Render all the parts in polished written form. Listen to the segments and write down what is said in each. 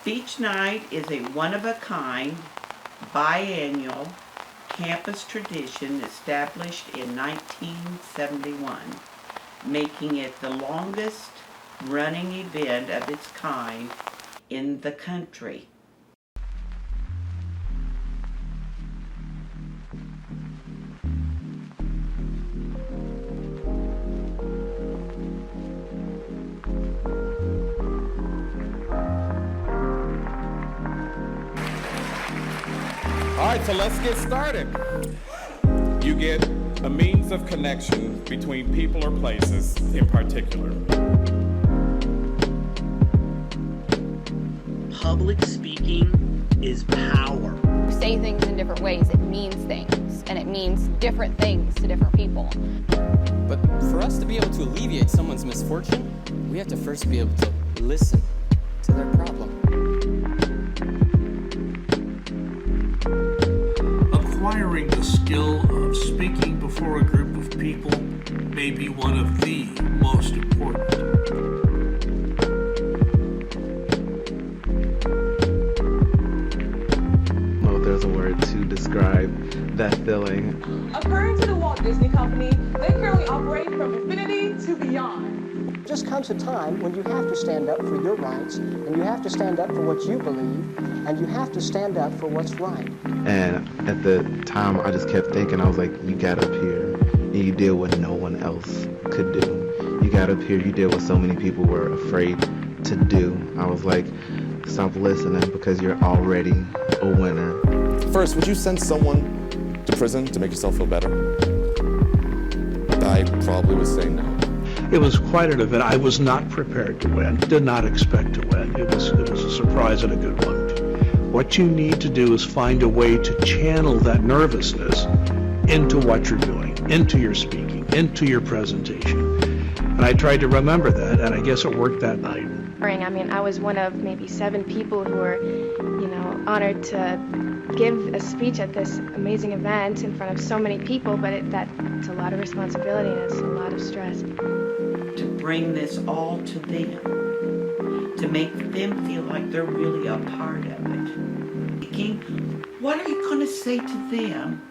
Speech Night is a one-of-a-kind, biannual campus tradition established in 1971, making it the longest running event of its kind in the country. All right, so let's get started. You get a means of connection between people or places in particular. Public speaking is power. You say things in different ways, it means things, and it means different things to different people. But for us to be able to alleviate someone's misfortune, we have to first be able to listen to their problem. Acquiring the skill of speaking before a group of people may be one of the most important. Oh, there's a word to describe that feeling. According to the Walt Disney Company, they currently operate from infinity to beyond. Just comes a time when you have to stand up for your rights, and you have to stand up for what you believe, and you have to stand up for what's right. And at the time, I just kept thinking, I was like, you got up here and you did what no one else could do. You got up here, you did what so many people were afraid to do. I was like, stop listening because you're already a winner. First, would you send someone to prison to make yourself feel better? I probably would say no. It was quite an event. I was not prepared to win, did not expect to win. It was a surprise and a good one. What you need to do is find a way to channel that nervousness into what you're doing, into your speaking, into your presentation. And I tried to remember that, and I guess it worked that night. I mean, I was one of maybe 7 people who were, honored to give a speech at this amazing event in front of so many people, but it's a lot of responsibility and it's a lot of stress. To bring this all to them, to make them feel like they're really a part of it. What are you going to say to them?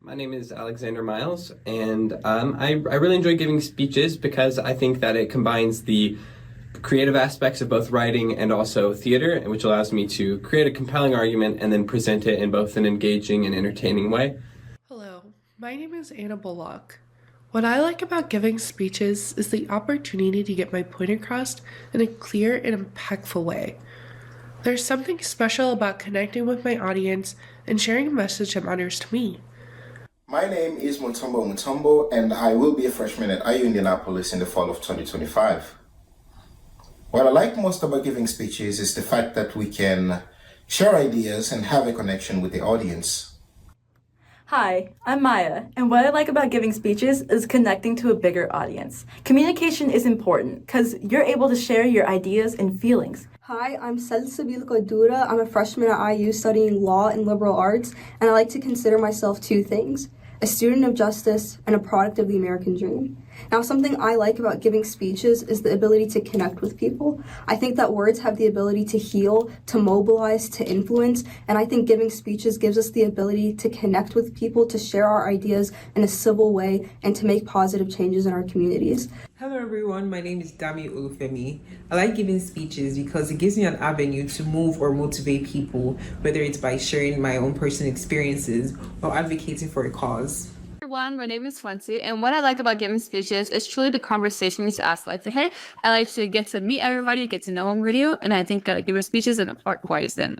My name is Alexander Miles, and I really enjoy giving speeches because I think that it combines the creative aspects of both writing and also theater, which allows me to create a compelling argument and then present it in both an engaging and entertaining way. Hello, my name is Anna Bullock. What I like about giving speeches is the opportunity to get my point across in a clear and impactful way. There's something special about connecting with my audience and sharing a message that matters to me. My name is Mutombo, and I will be a freshman at IU Indianapolis in the fall of 2025. What I like most about giving speeches is the fact that we can share ideas and have a connection with the audience. Hi, I'm Maya, and what I like about giving speeches is connecting to a bigger audience. Communication is important because you're able to share your ideas and feelings. Hi, I'm Salsabil Kodura. I'm a freshman at IU studying law and liberal arts, and I like to consider myself two things: a student of justice and a product of the American dream. Now, something I like about giving speeches is the ability to connect with people. I think that words have the ability to heal, to mobilize, to influence, and I think giving speeches gives us the ability to connect with people, to share our ideas in a civil way, and to make positive changes in our communities. Hello everyone, my name is Dami Olufemi. I like giving speeches because it gives me an avenue to move or motivate people, whether it's by sharing my own personal experiences or advocating for a cause. Everyone, my name is Fancy, and what I like about giving speeches is truly the conversations aspect. Hey, I like to get to meet everybody, get to know everybody, and I think giving speeches is an art wise then.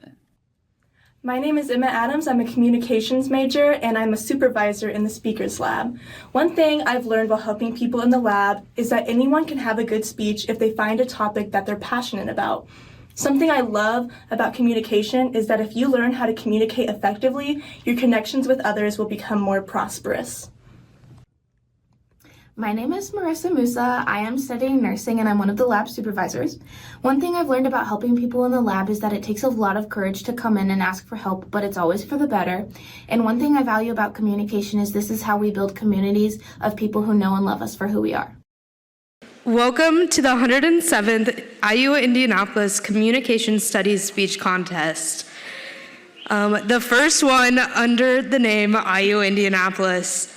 My name is Emma Adams. I'm a communications major, and I'm a supervisor in the Speakers Lab. One thing I've learned while helping people in the lab is that anyone can have a good speech if they find a topic that they're passionate about. Something I love about communication is that if you learn how to communicate effectively, your connections with others will become more prosperous. My name is Marissa Musa. I am studying nursing and I'm one of the lab supervisors. One thing I've learned about helping people in the lab is that it takes a lot of courage to come in and ask for help, but it's always for the better. And one thing I value about communication is this is how we build communities of people who know and love us for who we are. Welcome to the 107th IU Indianapolis Communication Studies Speech Contest. The first one under the name IU Indianapolis.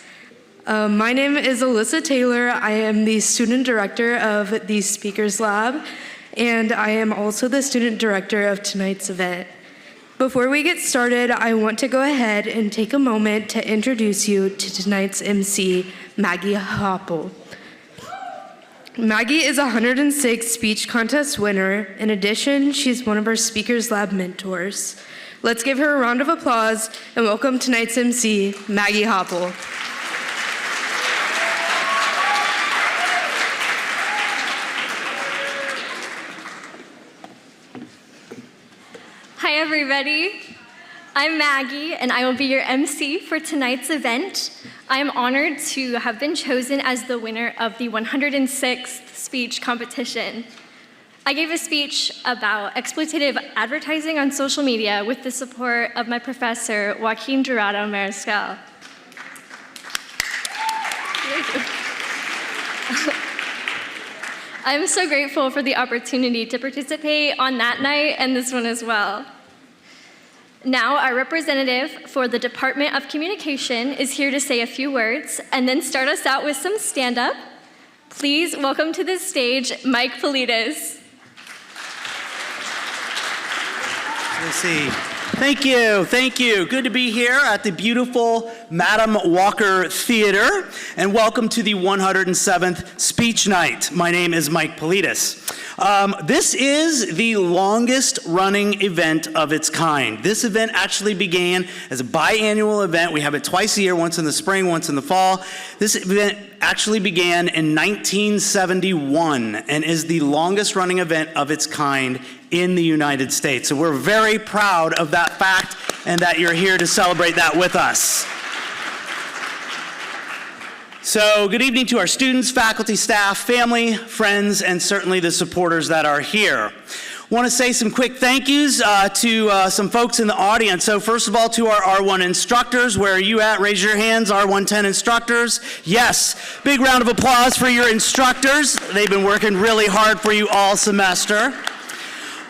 My name is Alyssa Taylor. I am the student director of the Speakers Lab, and I am also the student director of tonight's event. Before we get started, I want to go ahead and take a moment to introduce you to tonight's MC, Maggie Hoppel. Maggie is a 106 speech contest winner. In addition, she's one of our Speakers Lab mentors. Let's give her a round of applause and welcome tonight's MC, Maggie Hoppel. Hi everybody, I'm Maggie and I will be your MC for tonight's event. I am honored to have been chosen as the winner of the 106th speech competition. I gave a speech about exploitative advertising on social media with the support of my professor, Joaquin Dorado Mariscal. I'm so grateful for the opportunity to participate on that night and this one as well. Now, our representative for the Department of Communication is here to say a few words and then start us out with some stand-up. Please welcome to the stage, Mike Politis. Let's see. Thank you. Good to be here at the beautiful Madam Walker Theater, and welcome to the 107th Speech Night. My name is Mike Politis. This is the longest running event of its kind. This event actually began as a biannual event. We have it twice a year, once in the spring, once in the fall. This event actually began in 1971 and is the longest running event of its kind in the United States. So we're very proud of that fact and that you're here to celebrate that with us. So good evening to our students, faculty, staff, family, friends, and certainly the supporters that are here. Want to say some quick thank yous to some folks in the audience. So first of all, to our R1 instructors. Where are you at? Raise your hands, R110 instructors. Yes, big round of applause for your instructors. They've been working really hard for you all semester.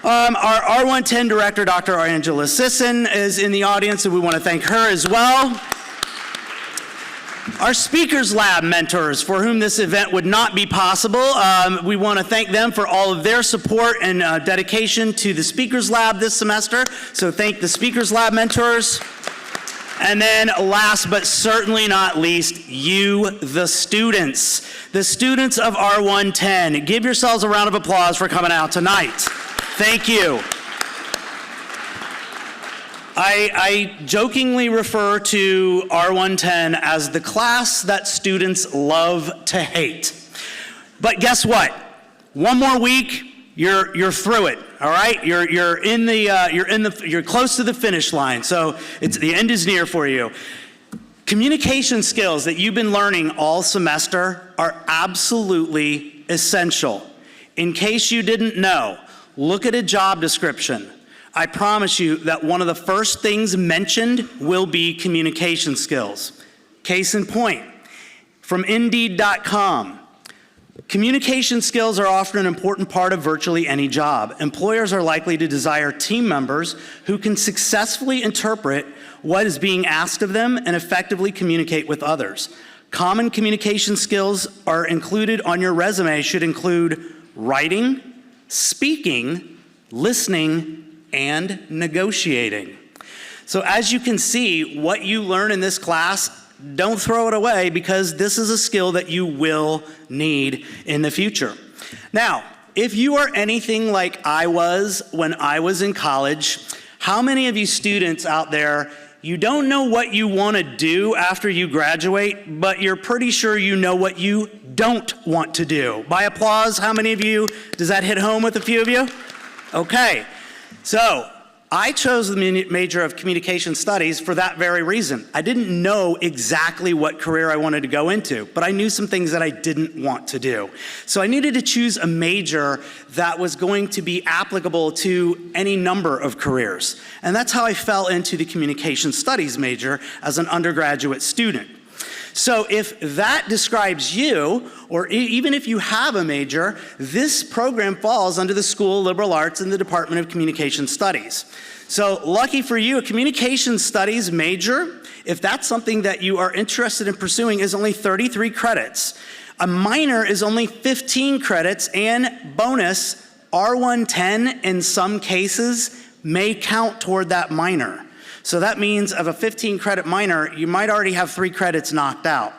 Our R110 director, Dr. Angela Sisson, is in the audience, and we want to thank her as well. Our Speakers Lab mentors, for whom this event would not be possible, we want to thank them for all of their support and dedication to the Speakers Lab this semester. So thank the Speakers Lab mentors. And then last but certainly not least, you, the students of R110. Give yourselves a round of applause for coming out tonight. Thank you. I jokingly refer to R110 as the class that students love to hate. But guess what? One more week, you're through it. All right? You're close to the finish line. So the end is near for you. Communication skills that you've been learning all semester are absolutely essential. In case you didn't know, look at a job description. I promise you that one of the first things mentioned will be communication skills. Case in point, from Indeed.com, communication skills are often an important part of virtually any job. Employers are likely to desire team members who can successfully interpret what is being asked of them and effectively communicate with others. Common communication skills are included on your resume should include writing, speaking, listening, and negotiating. So as you can see, what you learn in this class, don't throw it away because this is a skill that you will need in the future. Now, if you are anything like I was when I was in college, how many of you students out there, you don't know what you want to do after you graduate, but you're pretty sure you know what you don't want to do? By applause, how many of you, does that hit home with a few of you? Okay, so I chose the major of communication studies for that very reason. I didn't know exactly what career I wanted to go into, but I knew some things that I didn't want to do. So I needed to choose a major that was going to be applicable to any number of careers. And that's how I fell into the communication studies major as an undergraduate student. So if that describes you, or even if you have a major, this program falls under the School of Liberal Arts and the Department of Communication Studies. So lucky for you, a communication studies major, if that's something that you are interested in pursuing, is only 33 credits. A minor is only 15 credits, and bonus, R110 in some cases may count toward that minor. So that means of a 15 credit minor, you might already have 3 credits knocked out.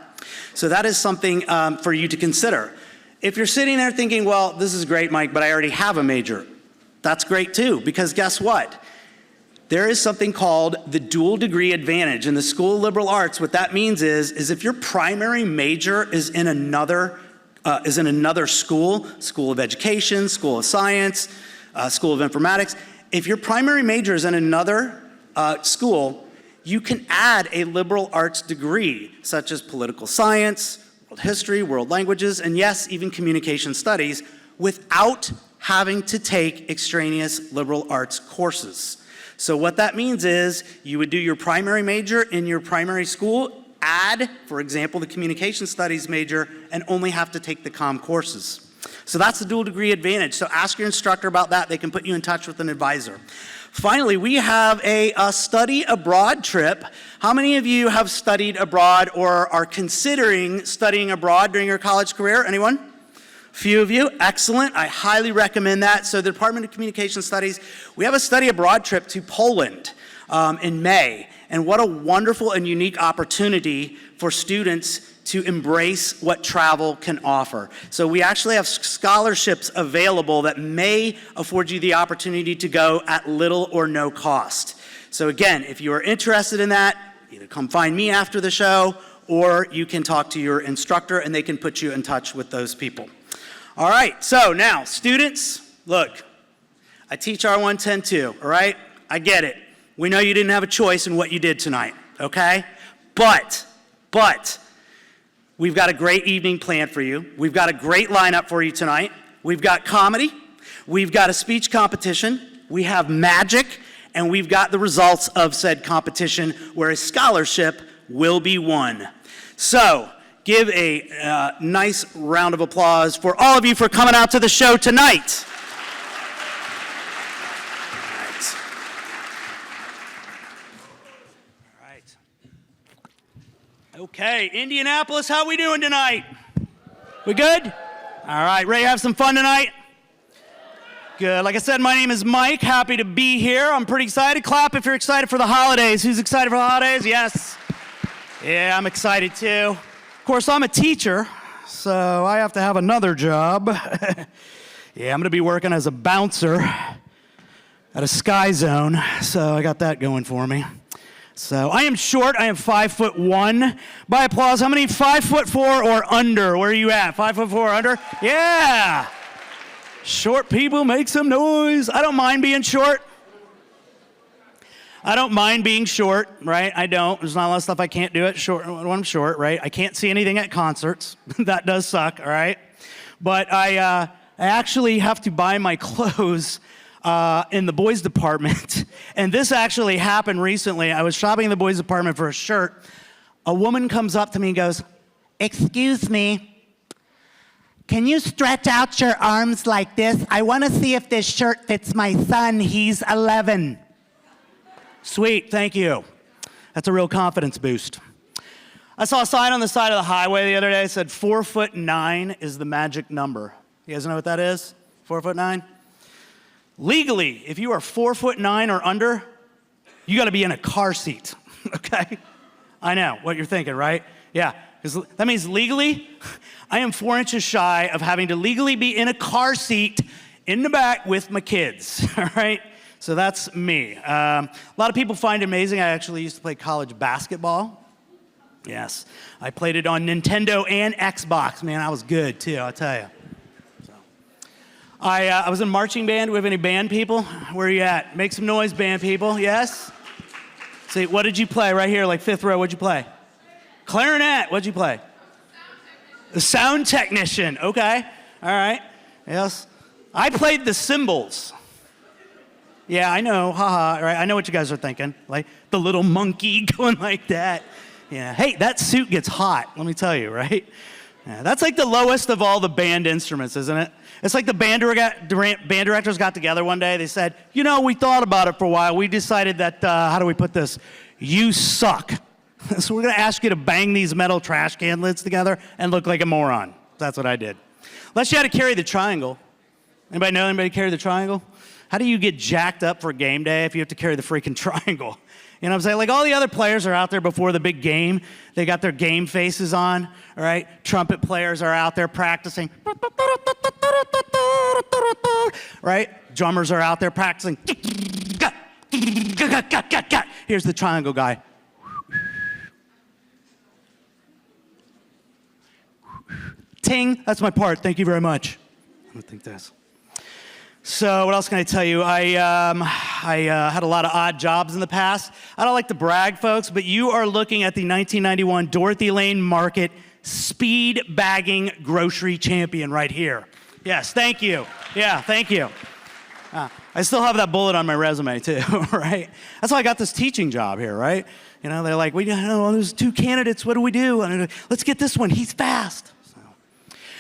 So that is something for you to consider. If you're sitting there thinking, well, this is great, Mike, but I already have a major, that's great too, because guess what? There is something called the dual degree advantage. In the School of Liberal Arts, what that means is if your primary major is in another school, School of Education, School of Science, School of Informatics, if your primary major is in another school, you can add a liberal arts degree, such as political science, world history, world languages, and yes, even communication studies, without having to take extraneous liberal arts courses. So what that means is you would do your primary major in your primary school, add, for example, the communication studies major, and only have to take the comm courses. So that's the dual degree advantage. So ask your instructor about that. They can put you in touch with an advisor. Finally, we have a study abroad trip. How many of you have studied abroad or are considering studying abroad during your college career? Anyone? Few of you, excellent. I highly recommend that. So the Department of Communication Studies, we have a study abroad trip to Poland in May. And what a wonderful and unique opportunity for students to embrace what travel can offer. So we actually have scholarships available that may afford you the opportunity to go at little or no cost. So again, if you are interested in that, either come find me after the show, or you can talk to your instructor and they can put you in touch with those people. All right, so now, students, look, I teach R110 too, all right? I get it. We know you didn't have a choice in what you did tonight, okay? But, we've got a great evening planned for you. We've got a great lineup for you tonight. We've got comedy, we've got a speech competition, we have magic, and we've got the results of said competition where a scholarship will be won. So, give a nice round of applause for all of you for coming out to the show tonight. All right. Okay, Indianapolis, how we doing tonight? We good? All right, ready to have some fun tonight? Good. Like I said, my name is Mike. Happy to be here. I'm pretty excited. Clap if you're excited for the holidays. Who's excited for the holidays? Yes. Yeah, I'm excited too. Of course, I'm a teacher, so I have to have another job. Yeah, I'm going to be working as a bouncer at a Sky Zone, so I got that going for me. So I am short. I am 5'1". By applause, how many 5'4" or under? Where are you at? 5'4" or under? Yeah. Short people make some noise. I don't mind being short. I don't mind being short, right? I don't. There's not a lot of stuff I can't do at short when I'm short, right? I can't see anything at concerts. That does suck, all right? But I actually have to buy my clothes in the boys department. And this actually happened recently. I was shopping in the boys department for a shirt. A woman comes up to me and goes, "Excuse me, can you stretch out your arms like this? I want to see if this shirt fits my son. He's 11. Sweet, thank you. That's a real confidence boost. I saw a sign on the side of the highway the other day that said 4'9" is the magic number. You guys know what that is? 4'9"? Legally, if you are 4'9" or under, you gotta be in a car seat, okay? I know what you're thinking, right? Yeah, because that means legally, I am 4 inches shy of having to legally be in a car seat in the back with my kids, all right? So that's me. A lot of people find it amazing. I actually used to play college basketball. Yes, I played it on Nintendo and Xbox. Man, I was good too, I'll tell you. So, I was in marching band. Do we have any band people? Where are you at? Make some noise, band people. Yes? See, what did you play right here, like fifth row? What'd you play? Clarinet. What'd you play? The sound technician. Okay. All right. Yes. I played the cymbals. Yeah, I know, haha, right? I know what you guys are thinking, like the little monkey going like that. Yeah, hey, that suit gets hot, let me tell you, right? Yeah, that's like the lowest of all the band instruments, isn't it? It's like the band directors got together one day, they said, you know, we thought about it for a while, we decided that, how do we put this? You suck. So we're gonna ask you to bang these metal trash can lids together and look like a moron. That's what I did. Unless you had to carry the triangle. Anybody carry the triangle? How do you get jacked up for game day if you have to carry the freaking triangle? You know what I'm saying? Like all the other players are out there before the big game. They got their game faces on, all right? Trumpet players are out there practicing. Right? Drummers are out there practicing. Here's the triangle guy. Ting, that's my part. Thank you very much. I don't think that's. So what else can I tell you? I had a lot of odd jobs in the past. I don't like to brag, folks, but you are looking at the 1991 Dorothy Lane Market speed bagging grocery champion right here. Yes, thank you. Yeah, thank you. I still have that bullet on my resume too, right? That's how I got this teaching job here, right? You know, they're like, there's 2 candidates, what do we do? Let's get this one, he's fast.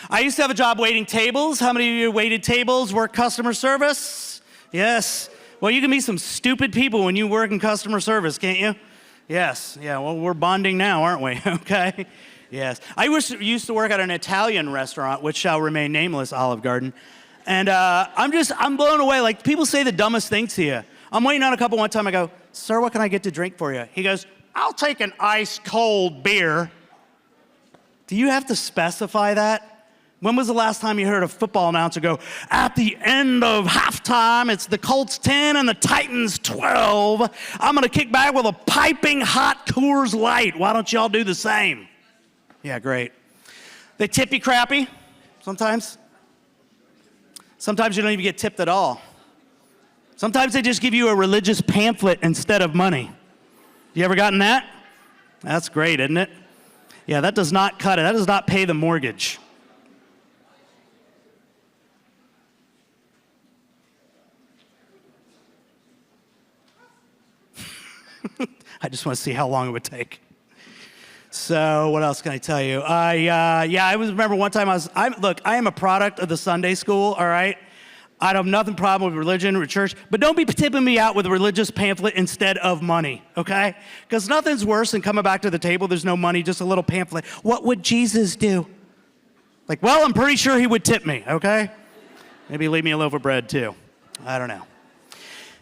I used to have a job waiting tables. How many of you waited tables, work customer service? Yes. Well, you can be some stupid people when you work in customer service, can't you? Yes. Yeah, well, we're bonding now, aren't we? Okay. Yes. I used to work at an Italian restaurant, which shall remain nameless, Olive Garden. And I'm blown away. Like, people say the dumbest things to you. I'm waiting on a couple one time. I go, sir, what can I get to drink for you? He goes, I'll take an ice cold beer. Do you have to specify that? When was the last time you heard a football announcer go, at the end of halftime, it's the Colts 10 and the Titans 12. I'm going to kick back with a piping hot Coors Light. Why don't y'all do the same? Yeah, great. They tip you crappy sometimes. Sometimes you don't even get tipped at all. Sometimes they just give you a religious pamphlet instead of money. You ever gotten that? That's great, isn't it? Yeah, that does not cut it. That does not pay the mortgage. I just want to see how long it would take. So what else can I tell you? I remember one time I am a product of the Sunday school, all right? I have nothing problem with religion or church, but don't be tipping me out with a religious pamphlet instead of money, okay? Because nothing's worse than coming back to the table, there's no money, just a little pamphlet. What would Jesus do? Like, well, I'm pretty sure he would tip me, okay? Maybe leave me a loaf of bread too. I don't know.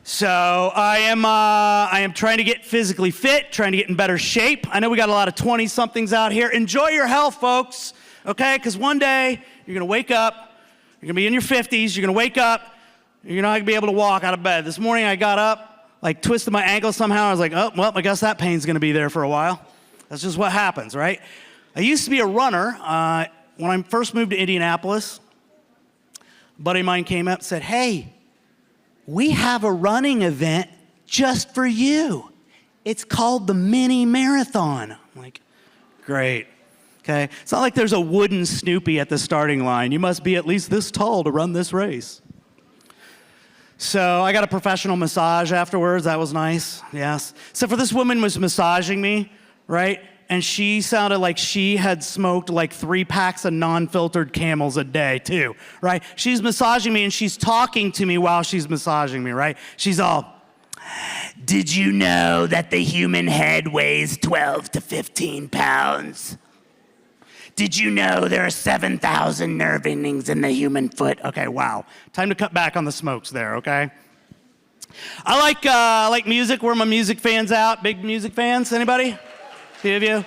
So I am trying to get physically fit, trying to get in better shape. I know we got a lot of 20-somethings out here. Enjoy your health, folks, okay? Because one day you're going to wake up, you're going to be in your 50s, you're going to wake up, you're not going to be able to walk out of bed. This morning I got up, like twisted my ankle somehow. I was like, oh, well, I guess that pain's going to be there for a while. That's just what happens, right? I used to be a runner. When I first moved to Indianapolis, a buddy of mine came up and said, hey, we have a running event just for you. It's called the mini marathon. I'm like, great. Okay. It's not like there's a wooden Snoopy at the starting line. You must be at least this tall to run this race. So I got a professional massage afterwards. That was nice. Yes. So for this woman was massaging me, right? And she sounded like she had smoked like 3 packs of non-filtered Camels a day too, right? She's massaging me and she's talking to me while she's massaging me, right? She's all, did you know that the human head weighs 12 to 15 pounds? Did you know there are 7,000 nerve endings in the human foot? Okay, wow. Time to cut back on the smokes there, okay? I like music. Where are my music fans out? Big music fans? Anybody? A few of you?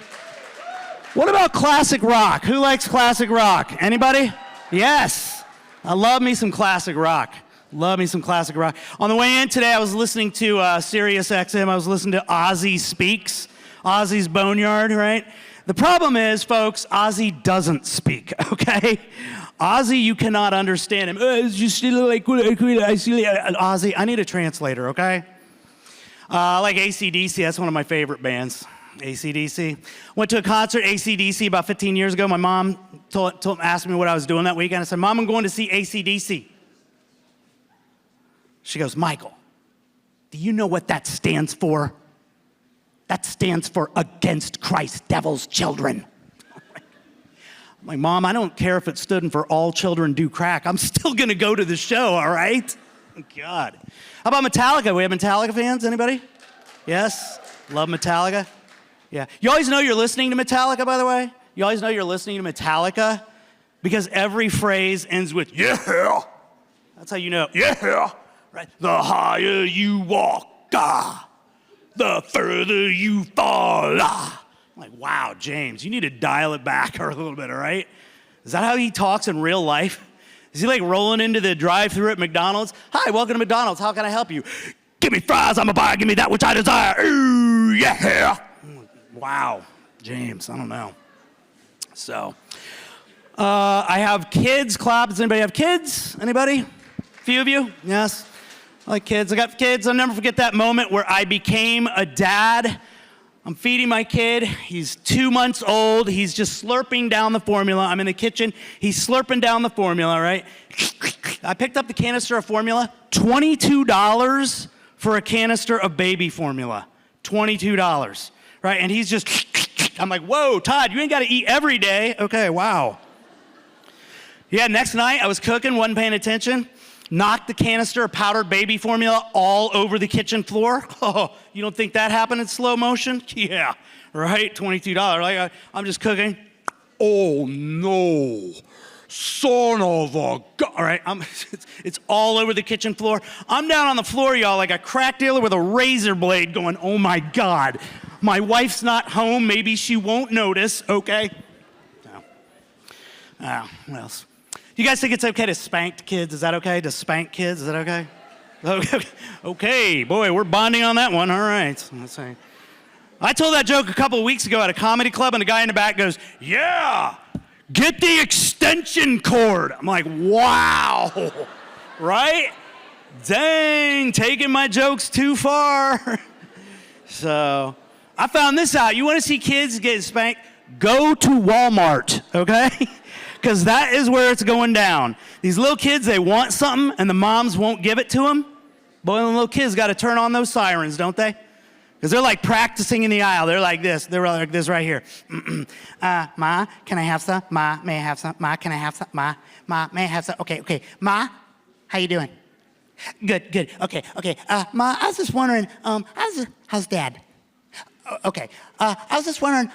What about classic rock? Who likes classic rock? Anybody? Yes. I love me some classic rock. Love me some classic rock. On the way in today, I was listening to Sirius XM. I was listening to Ozzy Speaks, Ozzy's Boneyard, right? The problem is, folks, Ozzy doesn't speak, okay? Ozzy, you cannot understand him. Ozzy, I need a translator, okay? I like AC/DC. That's one of my favorite bands, AC/DC. Went to a concert, AC/DC, about 15 years ago. My mom asked me what I was doing that weekend. I said, Mom, I'm going to see AC/DC. She goes, Michael, do you know what that stands for? That stands for Against Christ, Devil's Children. I'm like, Mom, I don't care if it stood for All Children Do Crack. I'm still going to go to the show, all right? God. How about Metallica? We have Metallica fans? Anybody? Yes? Love Metallica? Yeah. You always know you're listening to Metallica, by the way? You always know you're listening to Metallica because every phrase ends with, yeah. That's how you know, yeah. Right? The higher you walk, the further you fall. I'm like, wow, James, you need to dial it back a little bit, all right? Is that how he talks in real life? Is he like rolling into the drive-thru at McDonald's? Hi, welcome to McDonald's. How can I help you? Give me fries, I'm a buyer. Give me that which I desire. Ooh, yeah. Wow, James, I don't know. So, I have kids. Clap. Does anybody have kids? Anybody? A few of you? Yes. I like kids. I got kids. I'll never forget that moment where I became a dad. I'm feeding my kid. He's 2 months old. He's just slurping down the formula. I'm in the kitchen. He's slurping down the formula, right? I picked up the canister of formula. $22 for a canister of baby formula. $22, right? And he's just, I'm like, whoa, Todd, you ain't got to eat every day. Okay, wow. Yeah, next night I was cooking, wasn't paying attention. Knocked the canister of powdered baby formula all over the kitchen floor. Oh, you don't think that happened in slow motion? Yeah, right? $22. Like, I'm just cooking. Oh, no. Son of a gun. All right, it's all over the kitchen floor. I'm down on the floor, y'all, like a crack dealer with a razor blade going, oh, my God. My wife's not home. Maybe she won't notice, okay? No. What else? You guys think it's okay to spank kids? Is that okay? To spank kids? Is that okay? Okay, boy, we're bonding on that one. All right. Let's see. I told that joke a couple of weeks ago at a comedy club, and the guy in the back goes, yeah, get the extension cord. I'm like, wow, right? Dang, taking my jokes too far. So I found this out. You want to see kids get spanked? Go to Walmart, okay? Because that is where it's going down. These little kids, they want something, and the moms won't give it to them. Boy, the little kids got to turn on those sirens, don't they? Because they're like practicing in the aisle. They're like this. They're like this right here. Ma, can I have some? Ma, may I have some? Ma, can I have some? Ma, may I have some? Okay. Ma, how you doing? Good. Okay. Ma, I was just wondering, how's Dad? Okay. I was just wondering,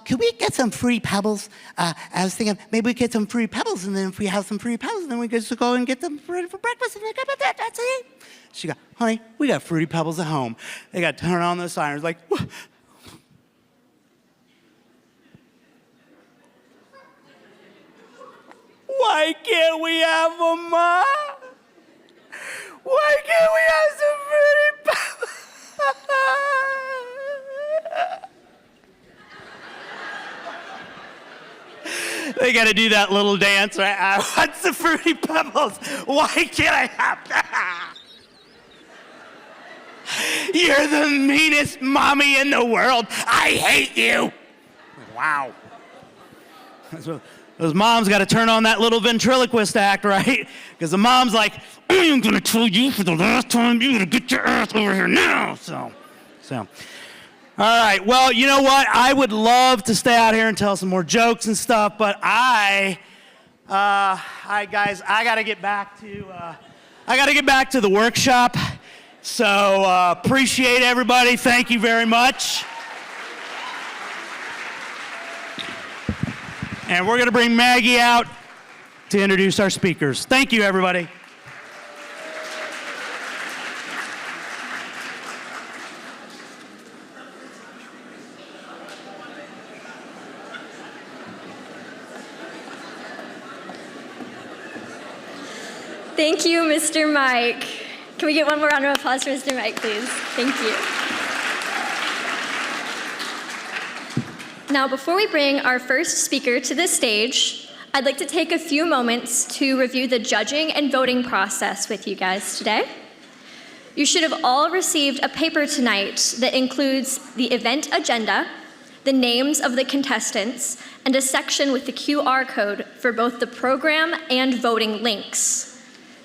could we get some free pebbles? I was thinking maybe we get some free pebbles, and then if we have some free pebbles, then we could just go and get them ready for breakfast. And that's it. She got, honey, we got Fruity Pebbles at home. They got to turn on those sirens like, what? Why can't we have them, Ma? Why can't we have some Fruity Pebbles? They got to do that little dance, right? What's the Fruity Pebbles? Why can't I have that? You're the meanest mommy in the world. I hate you. Wow. So those moms got to turn on that little ventriloquist act, right? Because the mom's like, I'm going to tell you for the last time, you got to get your ass over here now. So. All right, well, you know what? I would love to stay out here and tell some more jokes and stuff, but guys, I got to get back to the workshop. So appreciate everybody. Thank you very much. And we're going to bring Maggie out to introduce our speakers. Thank you, everybody. Thank you, Mr. Mike. Can we get one more round of applause for Mr. Mike, please? Thank you. Now, before we bring our first speaker to the stage, I'd like to take a few moments to review the judging and voting process with you guys today. You should have all received a paper tonight that includes the event agenda, the names of the contestants, and a section with the QR code for both the program and voting links.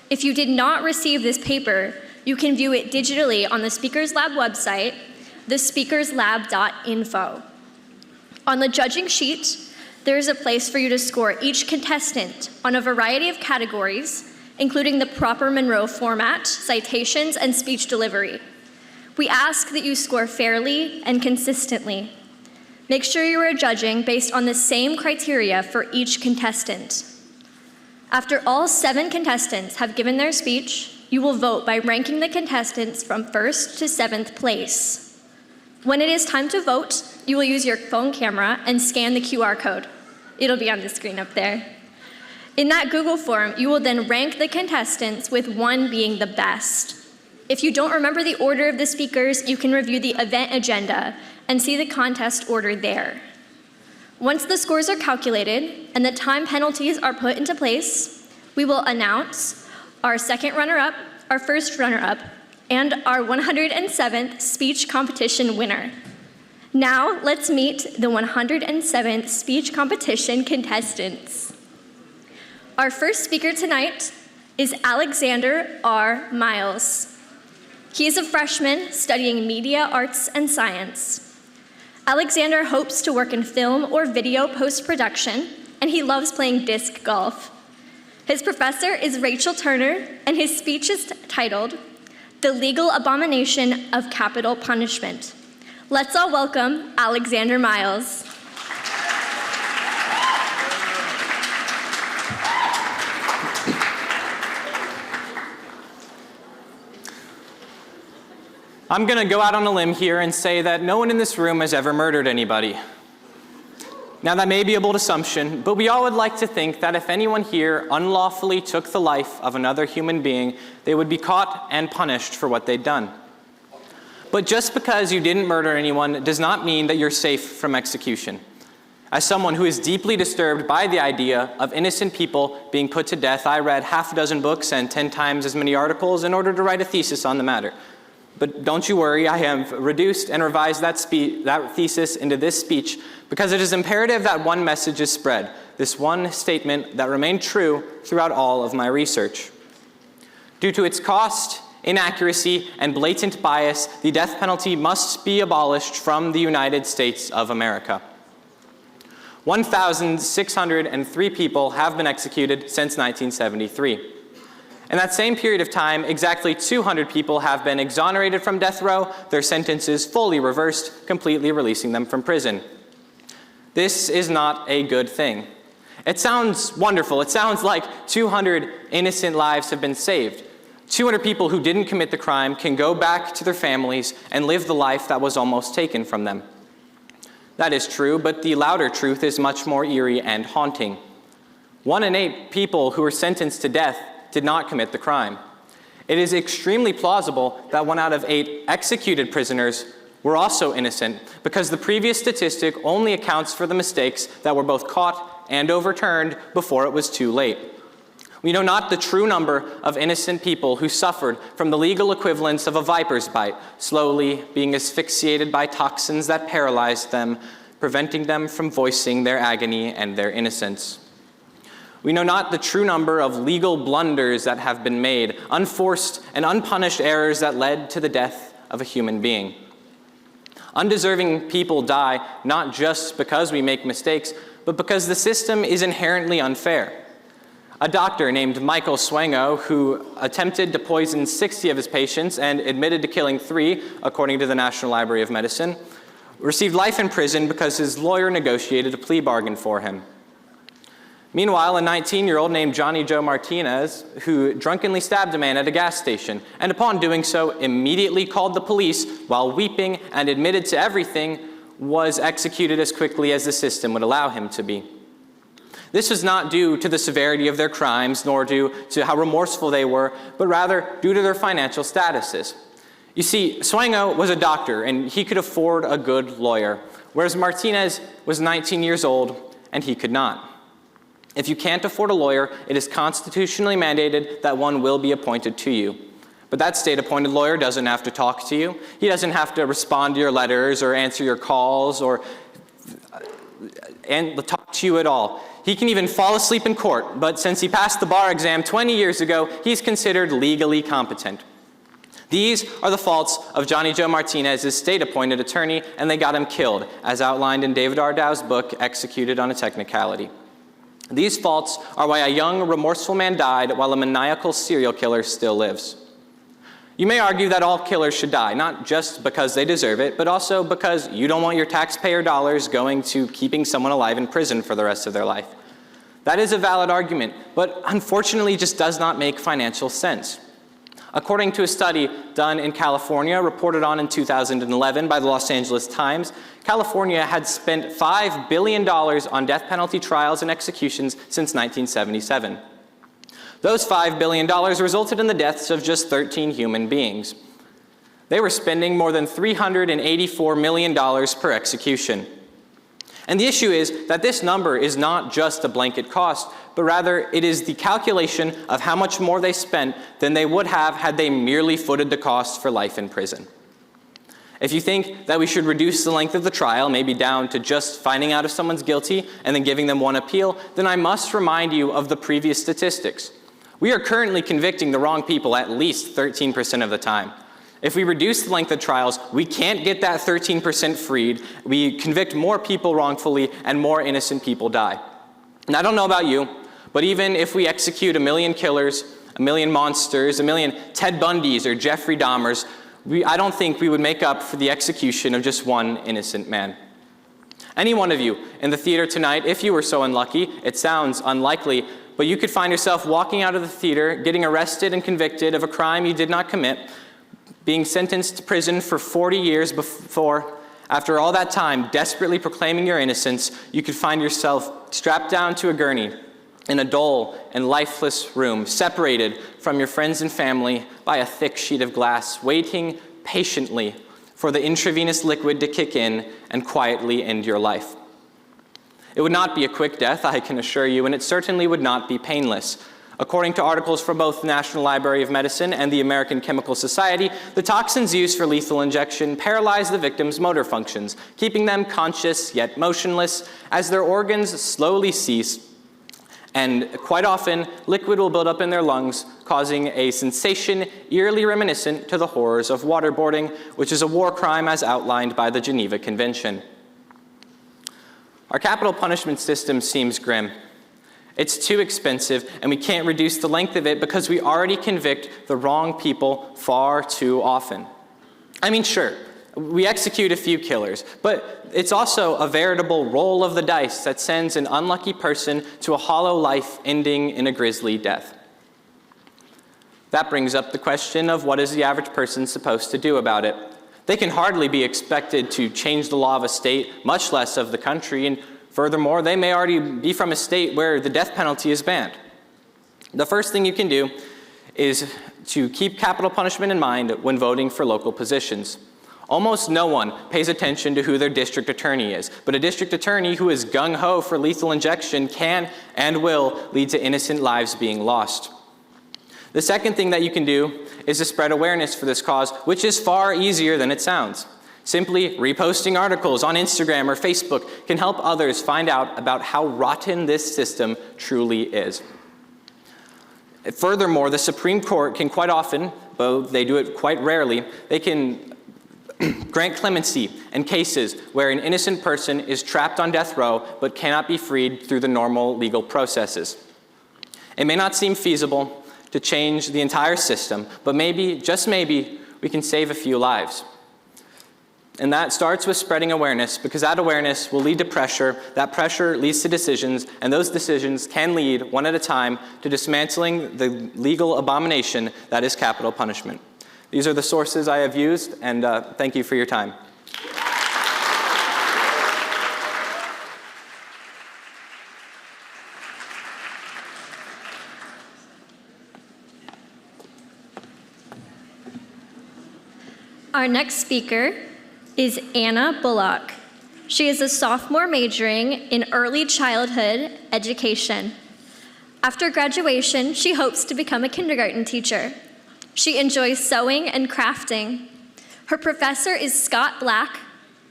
If you did not receive this paper, you can view it digitally on the Speakers Lab website, thespeakerslab.info. On the judging sheet, there is a place for you to score each contestant on a variety of categories, including the proper Monroe format, citations, and speech delivery. We ask that you score fairly and consistently. Make sure you are judging based on the same criteria for each contestant. After all 7 contestants have given their speech, you will vote by ranking the contestants from 1st to 7th place. When it is time to vote, you will use your phone camera and scan the QR code. It'll be on the screen up there. In that Google form, you will then rank the contestants with 1 being the best. If you don't remember the order of the speakers, you can review the event agenda and see the contest order there. Once the scores are calculated and the time penalties are put into place, we will announce our second runner-up, our first runner-up, and our 107th speech competition winner. Now, let's meet the 107th speech competition contestants. Our first speaker tonight is Alexander R. Miles. He is a freshman studying media arts and science. Alexander hopes to work in film or video post-production, and he loves playing disc golf. His professor is Rachel Turner, and his speech is titled, The Legal Abomination of Capital Punishment. Let's all welcome Alexander Miles. I'm going to go out on a limb here and say that no one in this room has ever murdered anybody. Now, that may be a bold assumption, but we all would like to think that if anyone here unlawfully took the life of another human being, they would be caught and punished for what they'd done. But just because you didn't murder anyone does not mean that you're safe from execution. As someone who is deeply disturbed by the idea of innocent people being put to death, I read 6 books and 10 times as many articles in order to write a thesis on the matter. But don't you worry, I have reduced and revised that thesis into this speech because it is imperative that one message is spread, this one statement that remained true throughout all of my research. Due to its cost, inaccuracy, and blatant bias, the death penalty must be abolished from the United States of America. 1,603 people have been executed since 1973. In that same period of time, exactly 200 people have been exonerated from death row, their sentences fully reversed, completely releasing them from prison. This is not a good thing. It sounds wonderful. It sounds like 200 innocent lives have been saved. 200 people who didn't commit the crime can go back to their families and live the life that was almost taken from them. That is true, but the louder truth is much more eerie and haunting. 1 in 8 people who were sentenced to death did not commit the crime. It is extremely plausible that 1 out of 8 executed prisoners were also innocent, because the previous statistic only accounts for the mistakes that were both caught and overturned before it was too late. We know not the true number of innocent people who suffered from the legal equivalents of a viper's bite, slowly being asphyxiated by toxins that paralyzed them, preventing them from voicing their agony and their innocence. We know not the true number of legal blunders that have been made, unforced and unpunished errors that led to the death of a human being. Undeserving people die not just because we make mistakes, but because the system is inherently unfair. A doctor named Michael Swango, who attempted to poison 60 of his patients and admitted to killing 3, according to the National Library of Medicine, received life in prison because his lawyer negotiated a plea bargain for him. Meanwhile, a 19-year-old named Johnny Joe Martinez, who drunkenly stabbed a man at a gas station, and upon doing so immediately called the police while weeping and admitted to everything, was executed as quickly as the system would allow him to be. This was not due to the severity of their crimes, nor due to how remorseful they were, but rather due to their financial statuses. You see, Swango was a doctor, and he could afford a good lawyer, whereas Martinez was 19 years old, and he could not. If you can't afford a lawyer, it is constitutionally mandated that one will be appointed to you. But that state-appointed lawyer doesn't have to talk to you. He doesn't have to respond to your letters or answer your calls or talk to you at all. He can even fall asleep in court, but since he passed the bar exam 20 years ago, he's considered legally competent. These are the faults of Johnny Joe Martinez's state-appointed attorney, and they got him killed, as outlined in David Ardow's book, Executed on a Technicality. These faults are why a young, remorseful man died while a maniacal serial killer still lives. You may argue that all killers should die, not just because they deserve it, but also because you don't want your taxpayer dollars going to keeping someone alive in prison for the rest of their life. That is a valid argument, but unfortunately just does not make financial sense. According to a study done in California, reported on in 2011 by the Los Angeles Times, California had spent $5 billion on death penalty trials and executions since 1977. Those $5 billion resulted in the deaths of just 13 human beings. They were spending more than $384 million per execution. And the issue is that this number is not just a blanket cost, but rather it is the calculation of how much more they spent than they would have had they merely footed the cost for life in prison. If you think that we should reduce the length of the trial, maybe down to just finding out if someone's guilty and then giving them one appeal, then I must remind you of the previous statistics. We are currently convicting the wrong people at least 13% of the time. If we reduce the length of trials, we can't get that 13% freed. We convict more people wrongfully and more innocent people die. And I don't know about you, but even if we execute 1 million killers, 1 million monsters, 1 million Ted Bundys or Jeffrey Dahmers, I don't think we would make up for the execution of just one innocent man. Any one of you in the theater tonight, if you were so unlucky, it sounds unlikely, but you could find yourself walking out of the theater, getting arrested and convicted of a crime you did not commit, being sentenced to prison for 40 years before, after all that time, desperately proclaiming your innocence, you could find yourself strapped down to a gurney in a dull and lifeless room, separated from your friends and family by a thick sheet of glass, waiting patiently for the intravenous liquid to kick in and quietly end your life. It would not be a quick death, I can assure you, and it certainly would not be painless. According to articles from both the National Library of Medicine and the American Chemical Society, the toxins used for lethal injection paralyze the victim's motor functions, keeping them conscious yet motionless as their organs slowly cease. And quite often, liquid will build up in their lungs, causing a sensation eerily reminiscent to the horrors of waterboarding, which is a war crime as outlined by the Geneva Convention. Our capital punishment system seems grim. It's too expensive, and we can't reduce the length of it because we already convict the wrong people far too often. I mean, sure, we execute a few killers, but it's also a veritable roll of the dice that sends an unlucky person to a hollow life ending in a grisly death. That brings up the question of what is the average person supposed to do about it? They can hardly be expected to change the law of a state, much less of the country, and furthermore, they may already be from a state where the death penalty is banned. The first thing you can do is to keep capital punishment in mind when voting for local positions. Almost no one pays attention to who their district attorney is, but a district attorney who is gung-ho for lethal injection can and will lead to innocent lives being lost. The second thing that you can do is to spread awareness for this cause, which is far easier than it sounds. Simply reposting articles on Instagram or Facebook can help others find out about how rotten this system truly is. Furthermore, the Supreme Court can quite often, though they do it quite rarely, they can grant clemency in cases where an innocent person is trapped on death row but cannot be freed through the normal legal processes. It may not seem feasible to change the entire system, but maybe, just maybe, we can save a few lives. And that starts with spreading awareness, because that awareness will lead to pressure, that pressure leads to decisions, and those decisions can lead, one at a time, to dismantling the legal abomination that is capital punishment. These are the sources I have used, and thank you for your time. Our next speaker is Anna Bullock. She is a sophomore majoring in early childhood education. After graduation, she hopes to become a kindergarten teacher. She enjoys sewing and crafting. Her professor is Scott Black,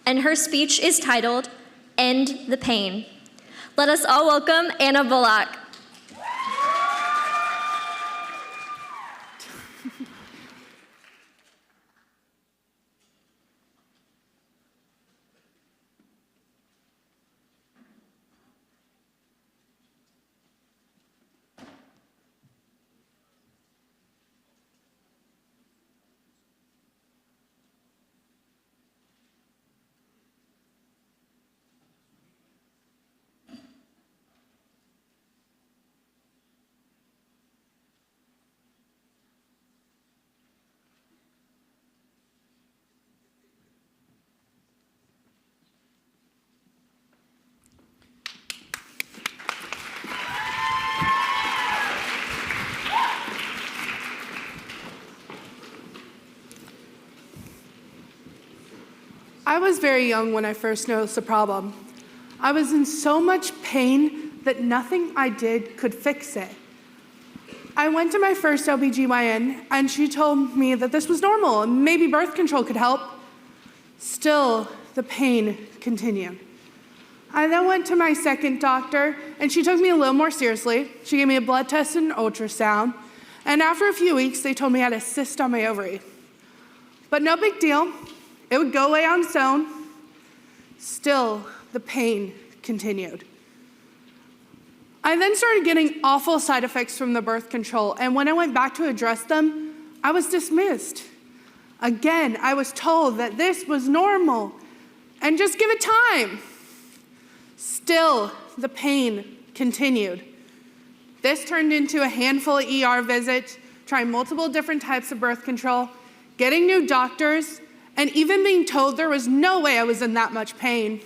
and her speech is titled, End the Pain. Let us all welcome Anna Bullock. I was very young when I first noticed the problem. I was in so much pain that nothing I did could fix it. I went to my first OBGYN, and she told me that this was normal and maybe birth control could help. Still, the pain continued. I then went to my second doctor, and she took me a little more seriously. She gave me a blood test and an ultrasound, and after a few weeks, they told me I had a cyst on my ovary. But no big deal. It would go away on its own. Still, the pain continued. I then started getting awful side effects from the birth control, and when I went back to address them, I was dismissed. Again, I was told that this was normal, and just give it time. Still, the pain continued. This turned into a handful of ER visits, trying multiple different types of birth control, getting new doctors, and even being told there was no way I was in that much pain.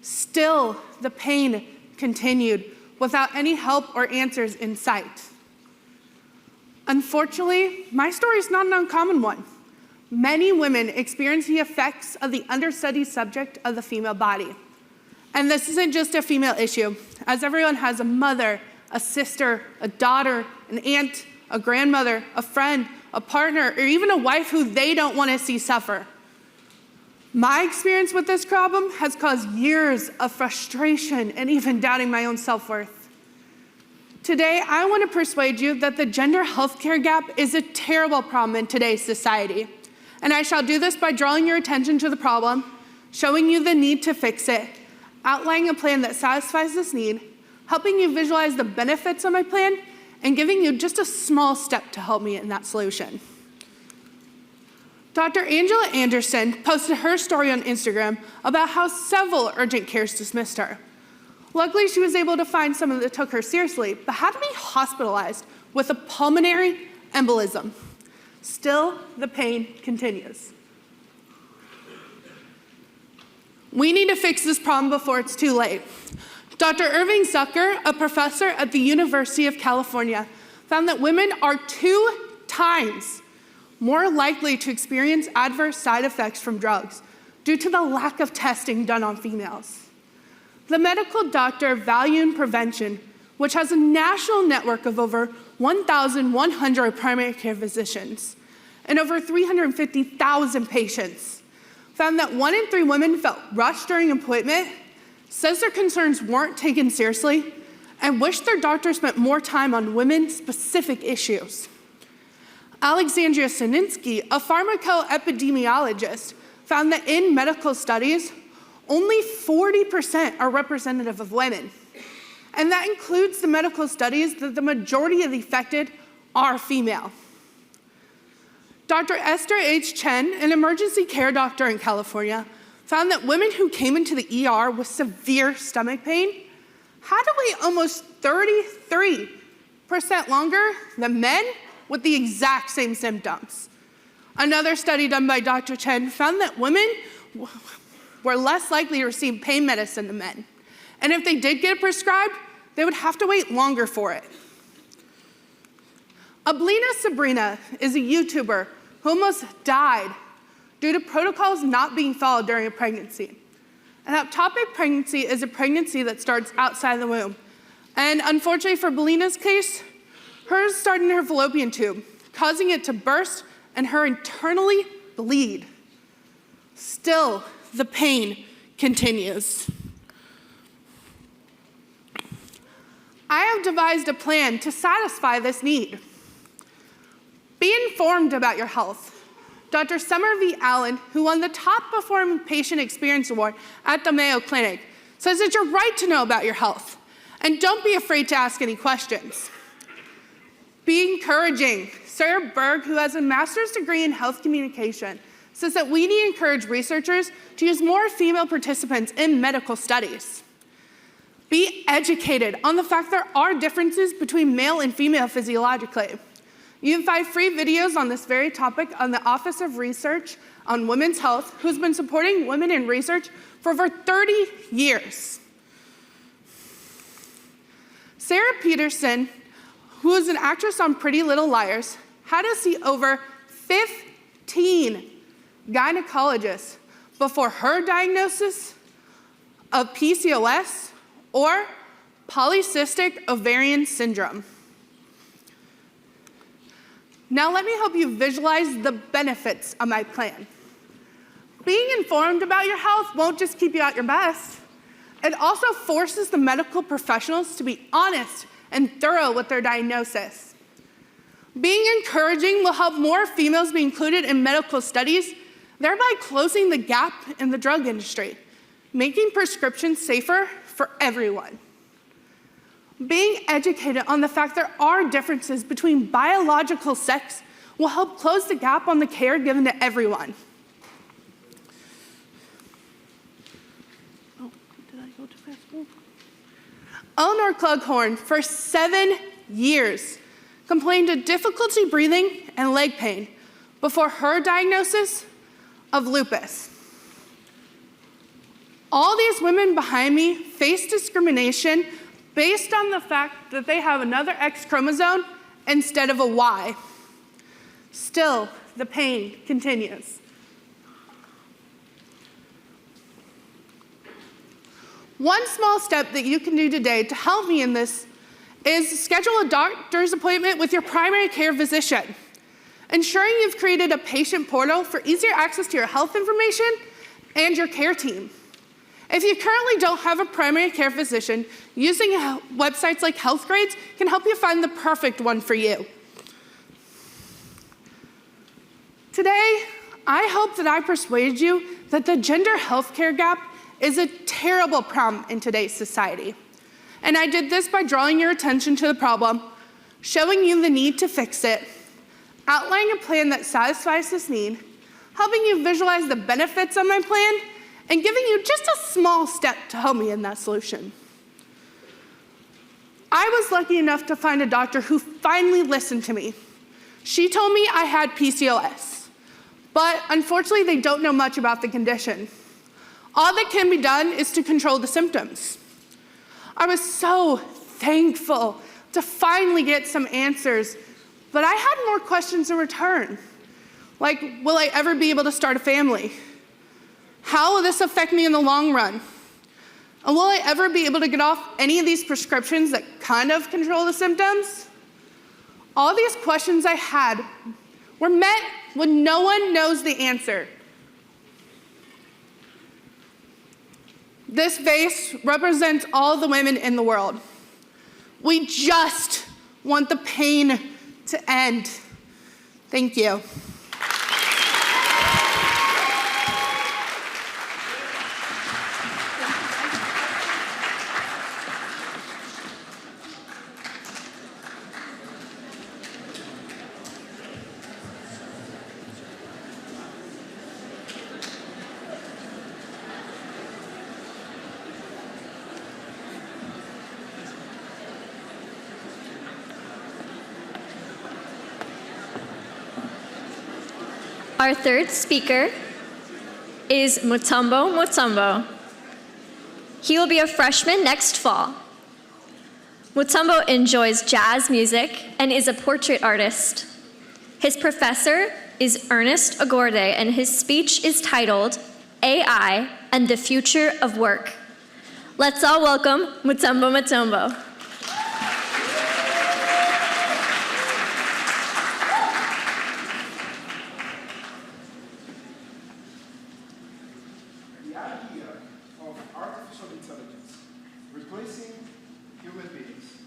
Still, the pain continued without any help or answers in sight. Unfortunately, my story is not an uncommon one. Many women experience the effects of the understudied subject of the female body. And this isn't just a female issue, as everyone has a mother, a sister, a daughter, an aunt, a grandmother, a friend, a partner, or even a wife who they don't want to see suffer. My experience with this problem has caused years of frustration and even doubting my own self-worth. Today, I want to persuade you that the gender healthcare gap is a terrible problem in today's society. And I shall do this by drawing your attention to the problem, showing you the need to fix it, outlining a plan that satisfies this need, helping you visualize the benefits of my plan, and giving you just a small step to help me in that solution. Dr. Angela Anderson posted her story on Instagram about how several urgent cares dismissed her. Luckily, she was able to find someone that took her seriously, but had to be hospitalized with a pulmonary embolism. Still, the pain continues. We need to fix this problem before it's too late. Dr. Irving Zucker, a professor at the University of California, found that women are 2 times more likely to experience adverse side effects from drugs due to the lack of testing done on females. The medical doctor Value Prevention, which has a national network of over 1,100 primary care physicians and over 350,000 patients, found that 1 in 3 women felt rushed during an appointment, says their concerns weren't taken seriously, and wished their doctor spent more time on women-specific issues. Alexandria Sininsky, a pharmacoepidemiologist, found that in medical studies, only 40% are representative of women. And that includes the medical studies that the majority of the affected are female. Dr. Esther H. Chen, an emergency care doctor in California, found that women who came into the ER with severe stomach pain had to wait almost 33% longer than men with the exact same symptoms. Another study done by Dr. Chen found that women were less likely to receive pain medicine than men. And if they did get it prescribed, they would have to wait longer for it. Ablina Sabrina is a YouTuber who almost died due to protocols not being followed during a pregnancy. An ectopic pregnancy is a pregnancy that starts outside the womb. And unfortunately for Belina's case, hers started in her fallopian tube, causing it to burst and her internally bleed. Still, the pain continues. I have devised a plan to satisfy this need. Be informed about your health. Dr. Summer V. Allen, who won the Top Performing Patient Experience Award at the Mayo Clinic, says it's your right to know about your health. And don't be afraid to ask any questions. Be encouraging. Sarah Berg, who has a master's degree in health communication, says that we need to encourage researchers to use more female participants in medical studies. Be educated on the fact there are differences between male and female physiologically. You can find free videos on this very topic on the Office of Research on Women's Health, who's been supporting women in research for over 30 years. Sarah Peterson, who is an actress on Pretty Little Liars, had to see over 15 gynecologists before her diagnosis of PCOS or polycystic ovarian syndrome. Now let me help you visualize the benefits of my plan. Being informed about your health won't just keep you at your best. It also forces the medical professionals to be honest and thorough with their diagnosis. Being encouraging will help more females be included in medical studies, thereby closing the gap in the drug industry, making prescriptions safer for everyone. Being educated on the fact there are differences between biological sex will help close the gap on the care given to everyone. Oh, did I go too fast? Eleanor Clughorn, for 7 years, complained of difficulty breathing and leg pain before her diagnosis of lupus. All these women behind me face discrimination based on the fact that they have another X chromosome instead of a Y. Still, the pain continues. One small step that you can do today to help me in this is schedule a doctor's appointment with your primary care physician, ensuring you've created a patient portal for easier access to your health information and your care team. If you currently don't have a primary care physician, using websites like HealthGrades can help you find the perfect one for you. Today, I hope that I persuaded you that the gender healthcare gap is a terrible problem in today's society. And I did this by drawing your attention to the problem, showing you the need to fix it, outlining a plan that satisfies this need, helping you visualize the benefits of my plan, and giving you just a small step to help me in that solution. I was lucky enough to find a doctor who finally listened to me. She told me I had PCOS, but unfortunately they don't know much about the condition. All that can be done is to control the symptoms. I was so thankful to finally get some answers, but I had more questions in return. Like, will I ever be able to start a family? How will this affect me in the long run? And will I ever be able to get off any of these prescriptions that kind of control the symptoms? All these questions I had were met when no one knows the answer. This vase represents all the women in the world. We just want the pain to end. Thank you. Our third speaker is Mutombo Mutombo. He will be a freshman next fall. Mutombo enjoys jazz music and is a portrait artist. His professor is Ernest Agorde, and his speech is titled AI and the Future of Work. Let's all welcome Mutombo Mutombo. The idea of artificial intelligence replacing human beings.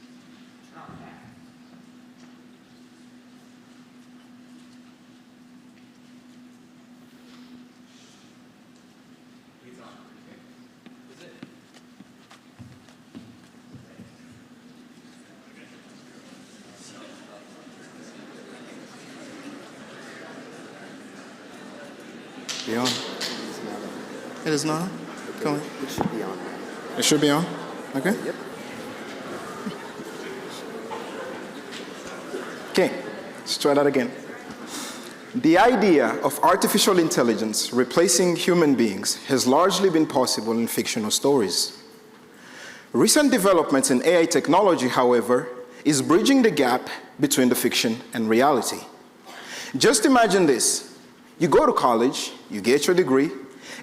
Be on. It is not. Go on. It should be on. It should be on. Okay. Yep. Okay. Let's try that again. The idea of artificial intelligence replacing human beings has largely been possible in fictional stories. Recent developments in AI technology, however, is bridging the gap between the fiction and reality. Just imagine this. You go to college, you get your degree,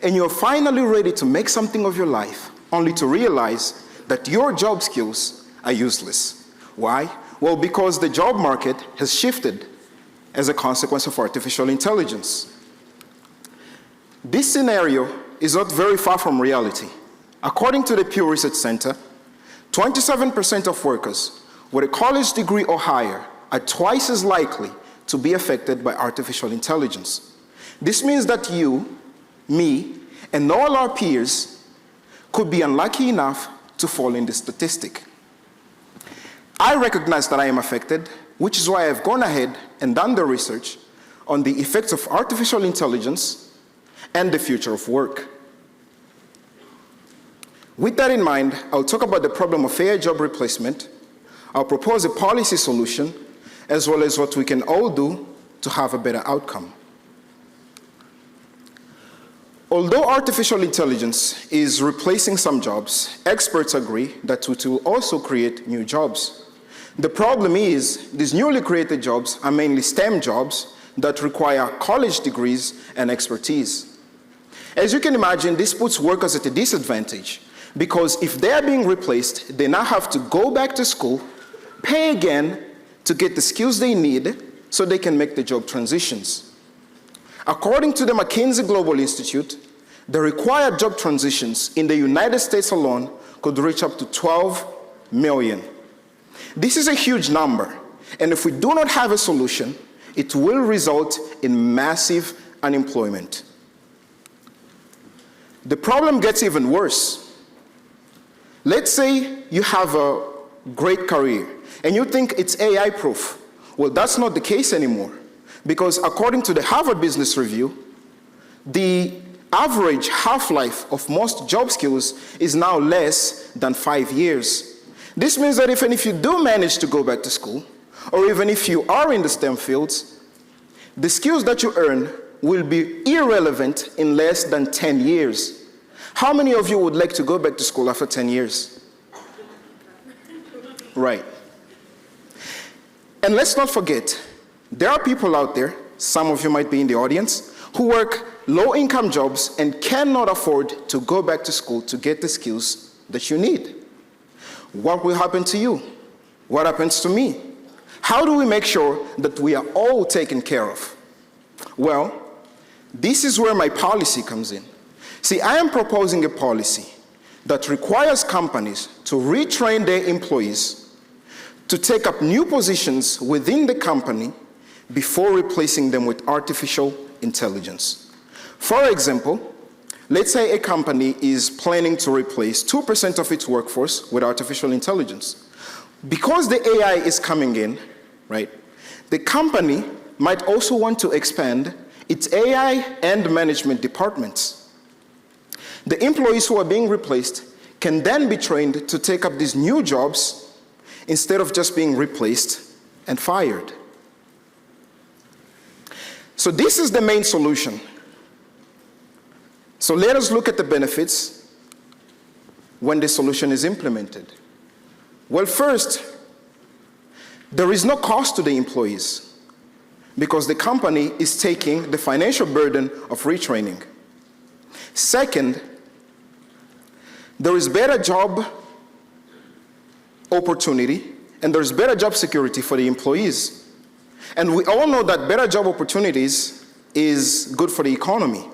and you're finally ready to make something of your life, only to realize that your job skills are useless. Why? Well, because the job market has shifted as a consequence of artificial intelligence. This scenario is not very far from reality. According to the Pew Research Center, 27% of workers with a college degree or higher are twice as likely to be affected by artificial intelligence. This means that you, me, and all our peers could be unlucky enough to fall in this statistic. I recognize that I am affected, which is why I've gone ahead and done the research on the effects of artificial intelligence and the future of work. With that in mind, I'll talk about the problem of AI job replacement. I'll propose a policy solution, as well as what we can all do to have a better outcome. Although artificial intelligence is replacing some jobs, experts agree that it will also create new jobs. The problem is, these newly created jobs are mainly STEM jobs that require college degrees and expertise. As you can imagine, this puts workers at a disadvantage, because if they are being replaced, they now have to go back to school, pay again to get the skills they need so they can make the job transitions. According to the McKinsey Global Institute, the required job transitions in the United States alone could reach up to 12 million. This is a huge number, and if we do not have a solution, it will result in massive unemployment. The problem gets even worse. Let's say you have a great career, and you think it's AI-proof. Well, that's not the case anymore, because according to the Harvard Business Review, the average half-life of most job skills is now less than 5 years. This means that even if you do manage to go back to school, or even if you are in the STEM fields, the skills that you earn will be irrelevant in less than 10 years. How many of you would like to go back to school after 10 years? Right. And let's not forget, there are people out there some of you might be in the audience, who work low-income jobs and cannot afford to go back to school to get the skills that you need. What will happen to you? What happens to me? How do we make sure that we are all taken care of? Well, this is where my policy comes in. See, I am proposing a policy that requires companies to retrain their employees to take up new positions within the company before replacing them with artificial intelligence. For example, let's say a company is planning to replace 2% of its workforce with artificial intelligence. Because the AI is coming in, right, the company might also want to expand its AI and management departments. The employees who are being replaced can then be trained to take up these new jobs instead of just being replaced and fired. So this is the main solution. So let us look at the benefits when the solution is implemented. Well, first, there is no cost to the employees because the company is taking the financial burden of retraining. Second, there is better job opportunity and there's better job security for the employees. And we all know that better job opportunities is good for the economy.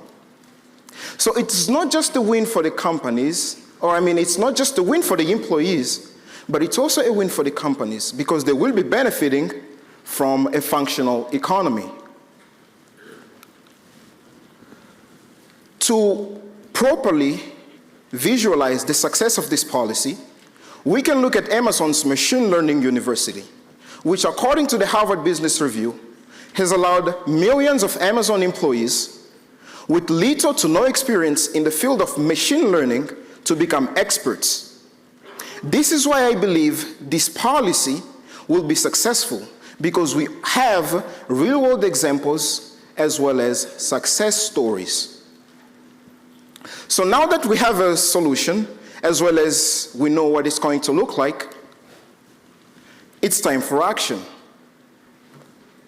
So it's not just a win for the companies, it's not just a win for the employees, but it's also a win for the companies because they will be benefiting from a functional economy. To properly visualize the success of this policy, we can look at Amazon's Machine Learning University, which according to the Harvard Business Review, has allowed millions of Amazon employees with little to no experience in the field of machine learning to become experts. This is why I believe this policy will be successful, because we have real-world examples as well as success stories. So now that we have a solution, as well as we know what it's going to look like, it's time for action.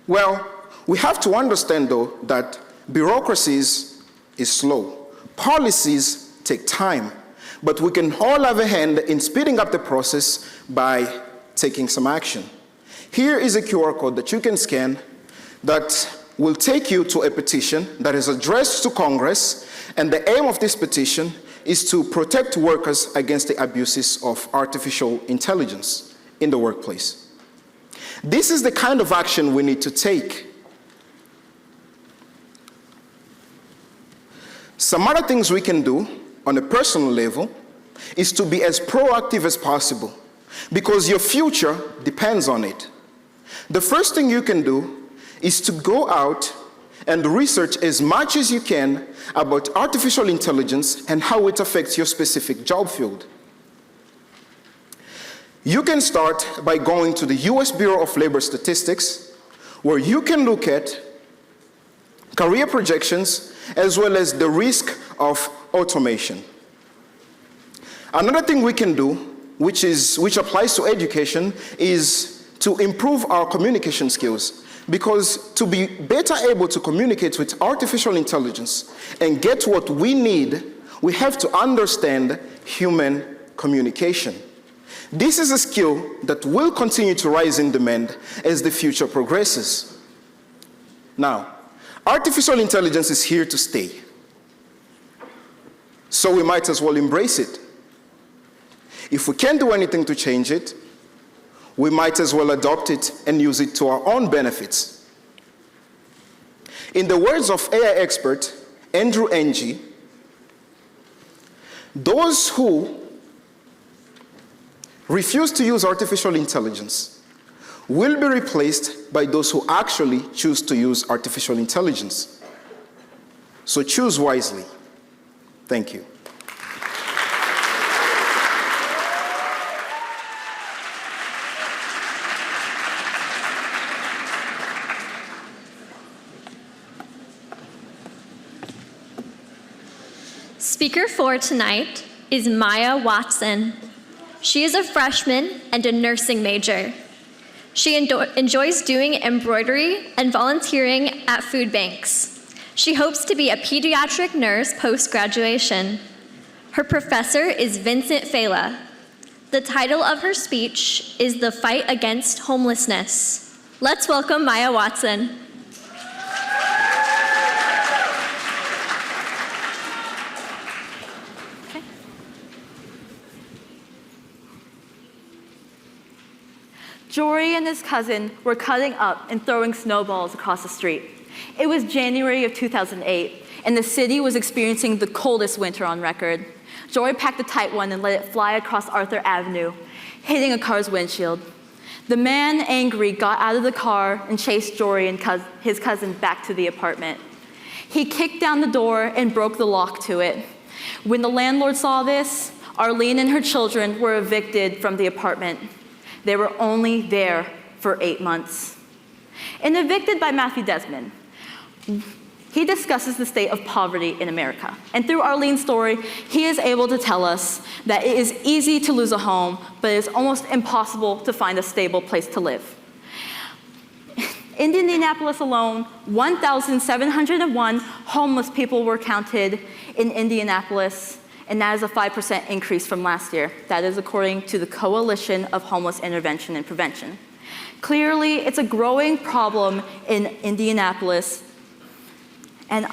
Well, we have to understand, though, that bureaucracies is slow. Policies take time, but we can all have a hand in speeding up the process by taking some action. Here is a QR code that you can scan that will take you to a petition that is addressed to Congress, and the aim of this petition is to protect workers against the abuses of artificial intelligence in the workplace. This is the kind of action we need to take. Some other things we can do on a personal level is to be as proactive as possible, because your future depends on it. The first thing you can do is to go out and research as much as you can about artificial intelligence and how it affects your specific job field. You can start by going to the US Bureau of Labor Statistics, where you can look at career projections as well as the risk of automation. Another thing we can do, which applies to education, is to improve our communication skills. Because to be better able to communicate with artificial intelligence and get what we need, we have to understand human communication. This is a skill that will continue to rise in demand as the future progresses. Now, artificial intelligence is here to stay. So we might as well embrace it. If we can't do anything to change it, we might as well adopt it and use it to our own benefits. In the words of AI expert Andrew Ng, those who refuse to use artificial intelligence will be replaced by those who actually choose to use artificial intelligence. So choose wisely. Thank you. Speaker 4 tonight is Maya Watson. She is a freshman and a nursing major. She enjoys doing embroidery and volunteering at food banks. She hopes to be a pediatric nurse post-graduation. Her professor is Vincent Fela. The title of her speech is The Fight Against Homelessness. Let's welcome Maya Watson. Jory and his cousin were cutting up and throwing snowballs across the street. It was January of 2008, and the city was experiencing the coldest winter on record. Jory packed a tight one and let it fly across Arthur Avenue, hitting a car's windshield. The man, angry, got out of the car and chased Jory and his cousin back to the apartment. He kicked down the door and broke the lock to it. When the landlord saw this, Arlene and her children were evicted from the apartment. They were only there for 8 months. In Evicted by Matthew Desmond, he discusses the state of poverty in America. And through Arlene's story, he is able to tell us that it is easy to lose a home, but it is almost impossible to find a stable place to live. In Indianapolis alone, 1,701 homeless people were counted in Indianapolis, and that is a 5% increase from last year. That is according to the Coalition of Homeless Intervention and Prevention. Clearly, it's a growing problem in Indianapolis. And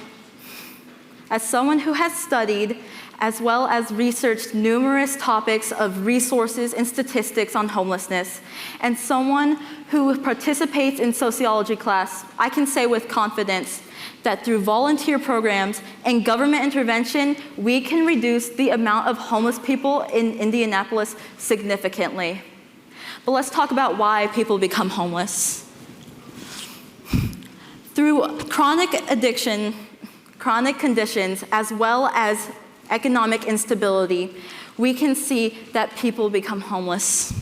as someone who has studied as well as researched numerous topics of resources and statistics on homelessness, and someone who participates in sociology class, I can say with confidence that through volunteer programs and government intervention, we can reduce the amount of homeless people in Indianapolis significantly. But let's talk about why people become homeless. Through chronic addiction, chronic conditions, as well as economic instability, we can see that people become homeless.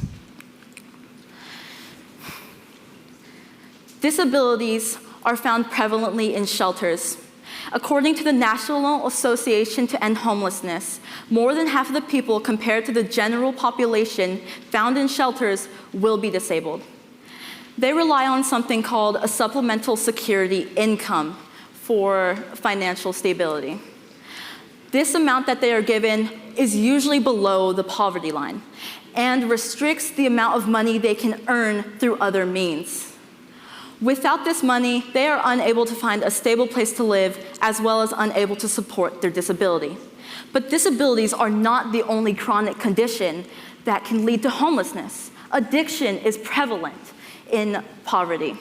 Disabilities are found prevalently in shelters. According to the National Association to End Homelessness, more than half of the people compared to the general population found in shelters will be disabled. They rely on something called a supplemental security income for financial stability. This amount that they are given is usually below the poverty line and restricts the amount of money they can earn through other means. Without this money, they are unable to find a stable place to live, as well as unable to support their disability. But disabilities are not the only chronic condition that can lead to homelessness. Addiction is prevalent in poverty.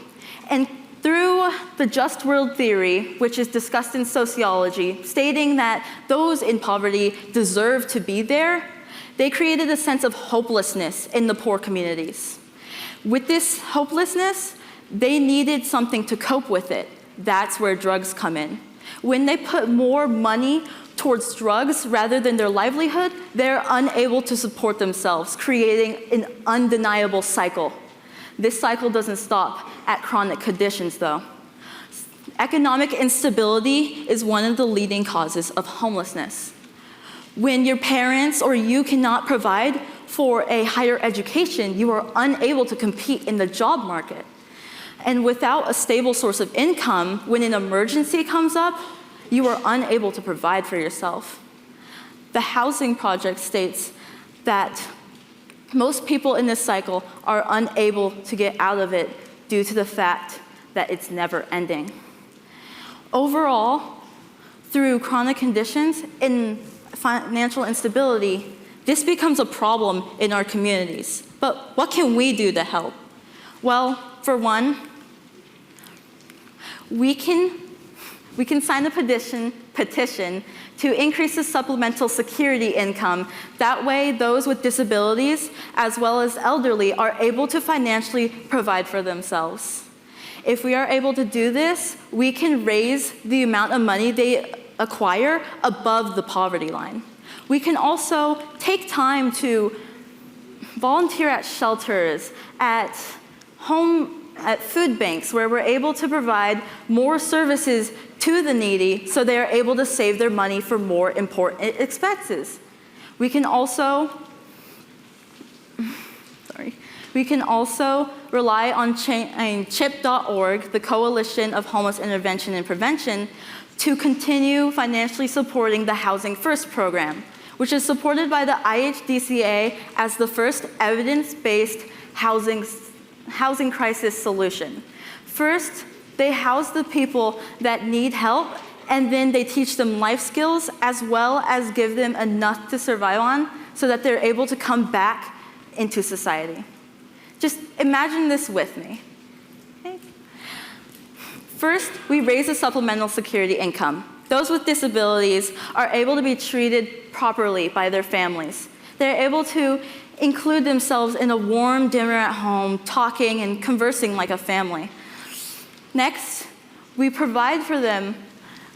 And through the just world theory, which is discussed in sociology, stating that those in poverty deserve to be there, they created a sense of hopelessness in the poor communities. With this hopelessness, they needed something to cope with it. That's where drugs come in. When they put more money towards drugs rather than their livelihood, they're unable to support themselves, creating an undeniable cycle. This cycle doesn't stop at chronic conditions, though. Economic instability is one of the leading causes of homelessness. When your parents or you cannot provide for a higher education, you are unable to compete in the job market. And without a stable source of income, when an emergency comes up, you are unable to provide for yourself. The Housing Project states that most people in this cycle are unable to get out of it due to the fact that it's never ending. Overall, through chronic conditions and financial instability, this becomes a problem in our communities. But what can we do to help? Well, for one, we can sign a petition to increase the supplemental security income. That way, those with disabilities, as well as elderly, are able to financially provide for themselves. If we are able to do this, we can raise the amount of money they acquire above the poverty line. We can also take time to volunteer at shelters, at food banks, where we're able to provide more services to the needy so they are able to save their money for more important expenses. We can also We can also rely on CHIP.org, the Coalition of Homeless Intervention and Prevention, to continue financially supporting the Housing First program, which is supported by the IHDCA as the first evidence-based housing crisis solution. First, they house the people that need help, and then they teach them life skills as well as give them enough to survive on so that they're able to come back into society. Just imagine this with me. Okay. First, we raise the supplemental security income. Those with disabilities are able to be treated properly by their families. They're able to include themselves in a warm dinner at home, talking and conversing like a family. Next, we provide for them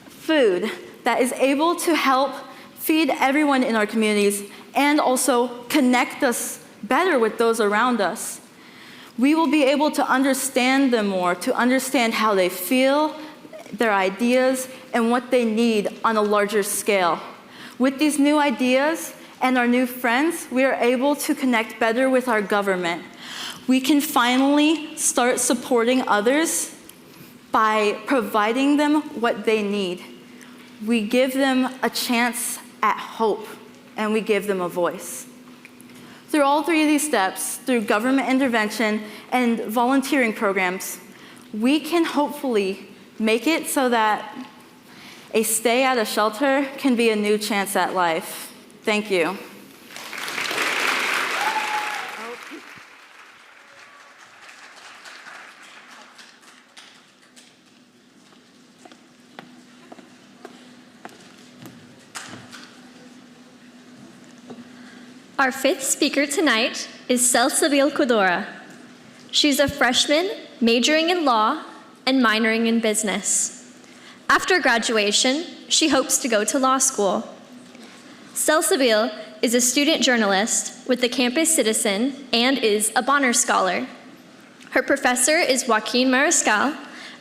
food that is able to help feed everyone in our communities and also connect us better with those around us. We will be able to understand them more, to understand how they feel, their ideas, and what they need on a larger scale. With these new ideas and our new friends, we are able to connect better with our government. We can finally start supporting others by providing them what they need. We give them a chance at hope, and we give them a voice. Through all three of these steps, through government intervention and volunteering programs, we can hopefully make it so that a stay at a shelter can be a new chance at life. Thank you. Our fifth speaker tonight is Salsabil Kudora. She's a freshman majoring in law and minoring in business. After graduation, she hopes to go to law school. Salsabil is a student journalist with the Campus Citizen and is a Bonner Scholar. Her professor is Joaquin Mariscal,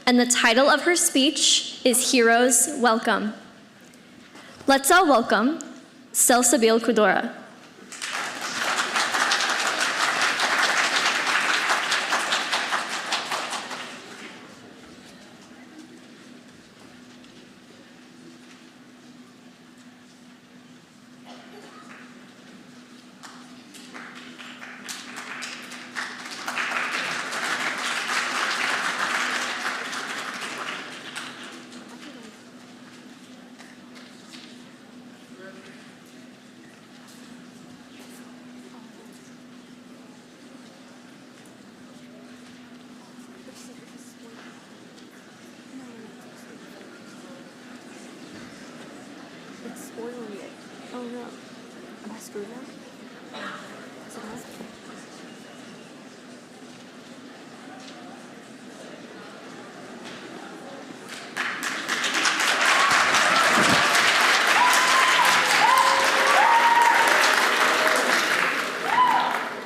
and the title of her speech is Heroes Welcome. Let's all welcome Salsabil Kudora.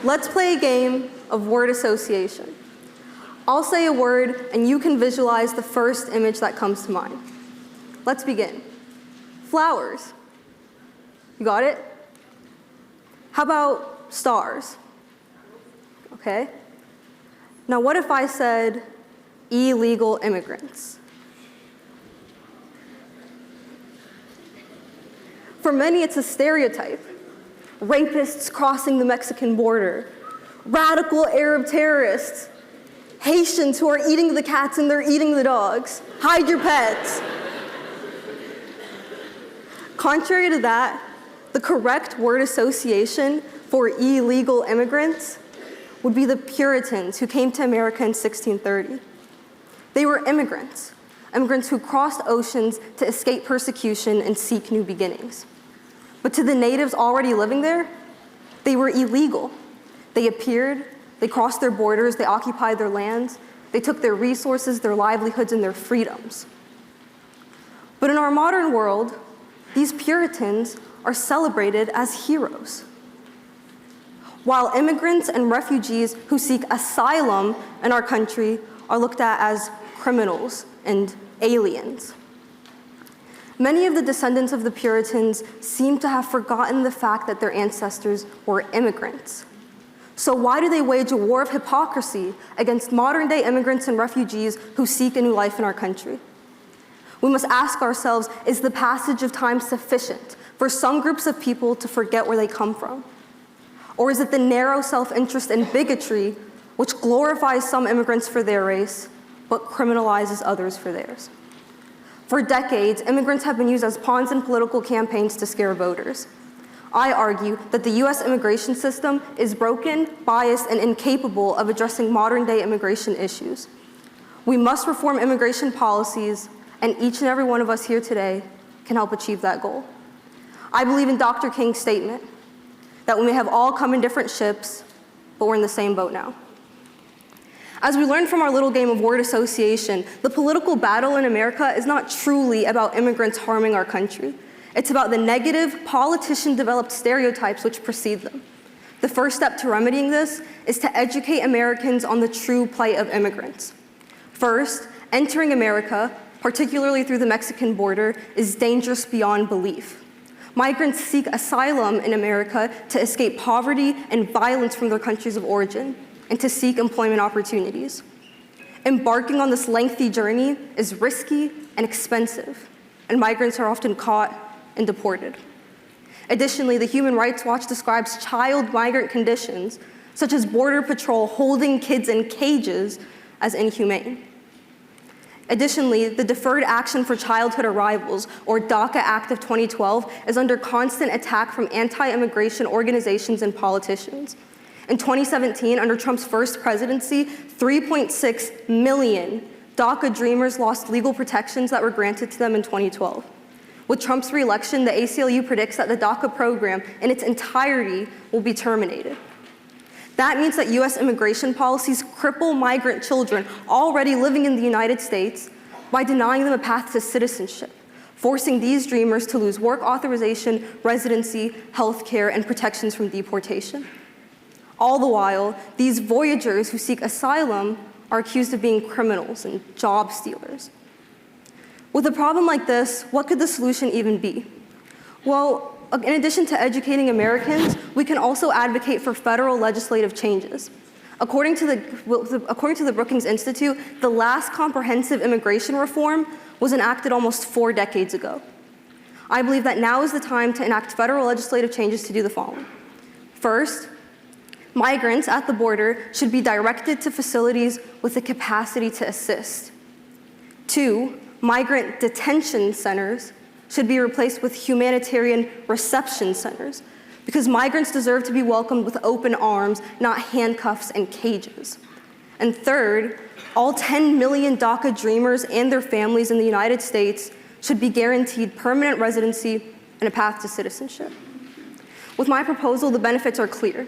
Let's play a game of word association. I'll say a word and you can visualize the first image that comes to mind. Let's begin. Flowers. You got it? How about stars? Okay. Now what if I said illegal immigrants? For many, it's a stereotype. Rapists crossing the Mexican border, radical Arab terrorists, Haitians who are eating the cats and they're eating the dogs. Hide your pets. Contrary to that, the correct word association for illegal immigrants would be the Puritans who came to America in 1630. They were immigrants who crossed oceans to escape persecution and seek new beginnings. But to the natives already living there, they were illegal. They appeared, they crossed their borders, they occupied their lands, they took their resources, their livelihoods, and their freedoms. But in our modern world, these Puritans are celebrated as heroes. While immigrants and refugees who seek asylum in our country are looked at as criminals and aliens. Many of the descendants of the Puritans seem to have forgotten the fact that their ancestors were immigrants. So why do they wage a war of hypocrisy against modern-day immigrants and refugees who seek a new life in our country? We must ask ourselves, is the passage of time sufficient for some groups of people to forget where they come from? Or is it the narrow self-interest and bigotry which glorifies some immigrants for their race, but criminalizes others for theirs? For decades, immigrants have been used as pawns in political campaigns to scare voters. I argue that the US immigration system is broken, biased, and incapable of addressing modern-day immigration issues. We must reform immigration policies, and each and every one of us here today can help achieve that goal. I believe in Dr. King's statement that we may have all come in different ships, but we're in the same boat now. As we learned from our little game of word association, the political battle in America is not truly about immigrants harming our country. It's about the negative, politician-developed stereotypes which precede them. The first step to remedying this is to educate Americans on the true plight of immigrants. First, entering America, particularly through the Mexican border, is dangerous beyond belief. Migrants seek asylum in America to escape poverty and violence from their countries of origin, and to seek employment opportunities. Embarking on this lengthy journey is risky and expensive, and migrants are often caught and deported. Additionally, the Human Rights Watch describes child migrant conditions, such as Border Patrol holding kids in cages, as inhumane. Additionally, the Deferred Action for Childhood Arrivals, or DACA Act of 2012, is under constant attack from anti-immigration organizations and politicians. In 2017, under Trump's first presidency, 3.6 million DACA dreamers lost legal protections that were granted to them in 2012. With Trump's re-election, the ACLU predicts that the DACA program in its entirety will be terminated. That means that US immigration policies cripple migrant children already living in the United States by denying them a path to citizenship, forcing these dreamers to lose work authorization, residency, health care, and protections from deportation. All the while, these voyagers who seek asylum are accused of being criminals and job stealers. With a problem like this, what could the solution even be? Well, in addition to educating Americans, we can also advocate for federal legislative changes. According to the Brookings Institute, the last comprehensive immigration reform was enacted almost 4 decades ago. I believe that now is the time to enact federal legislative changes to do the following. First, migrants at the border should be directed to facilities with the capacity to assist. 2, migrant detention centers should be replaced with humanitarian reception centers, because migrants deserve to be welcomed with open arms, not handcuffs and cages. And third, all 10 million DACA dreamers and their families in the United States should be guaranteed permanent residency and a path to citizenship. With my proposal, the benefits are clear.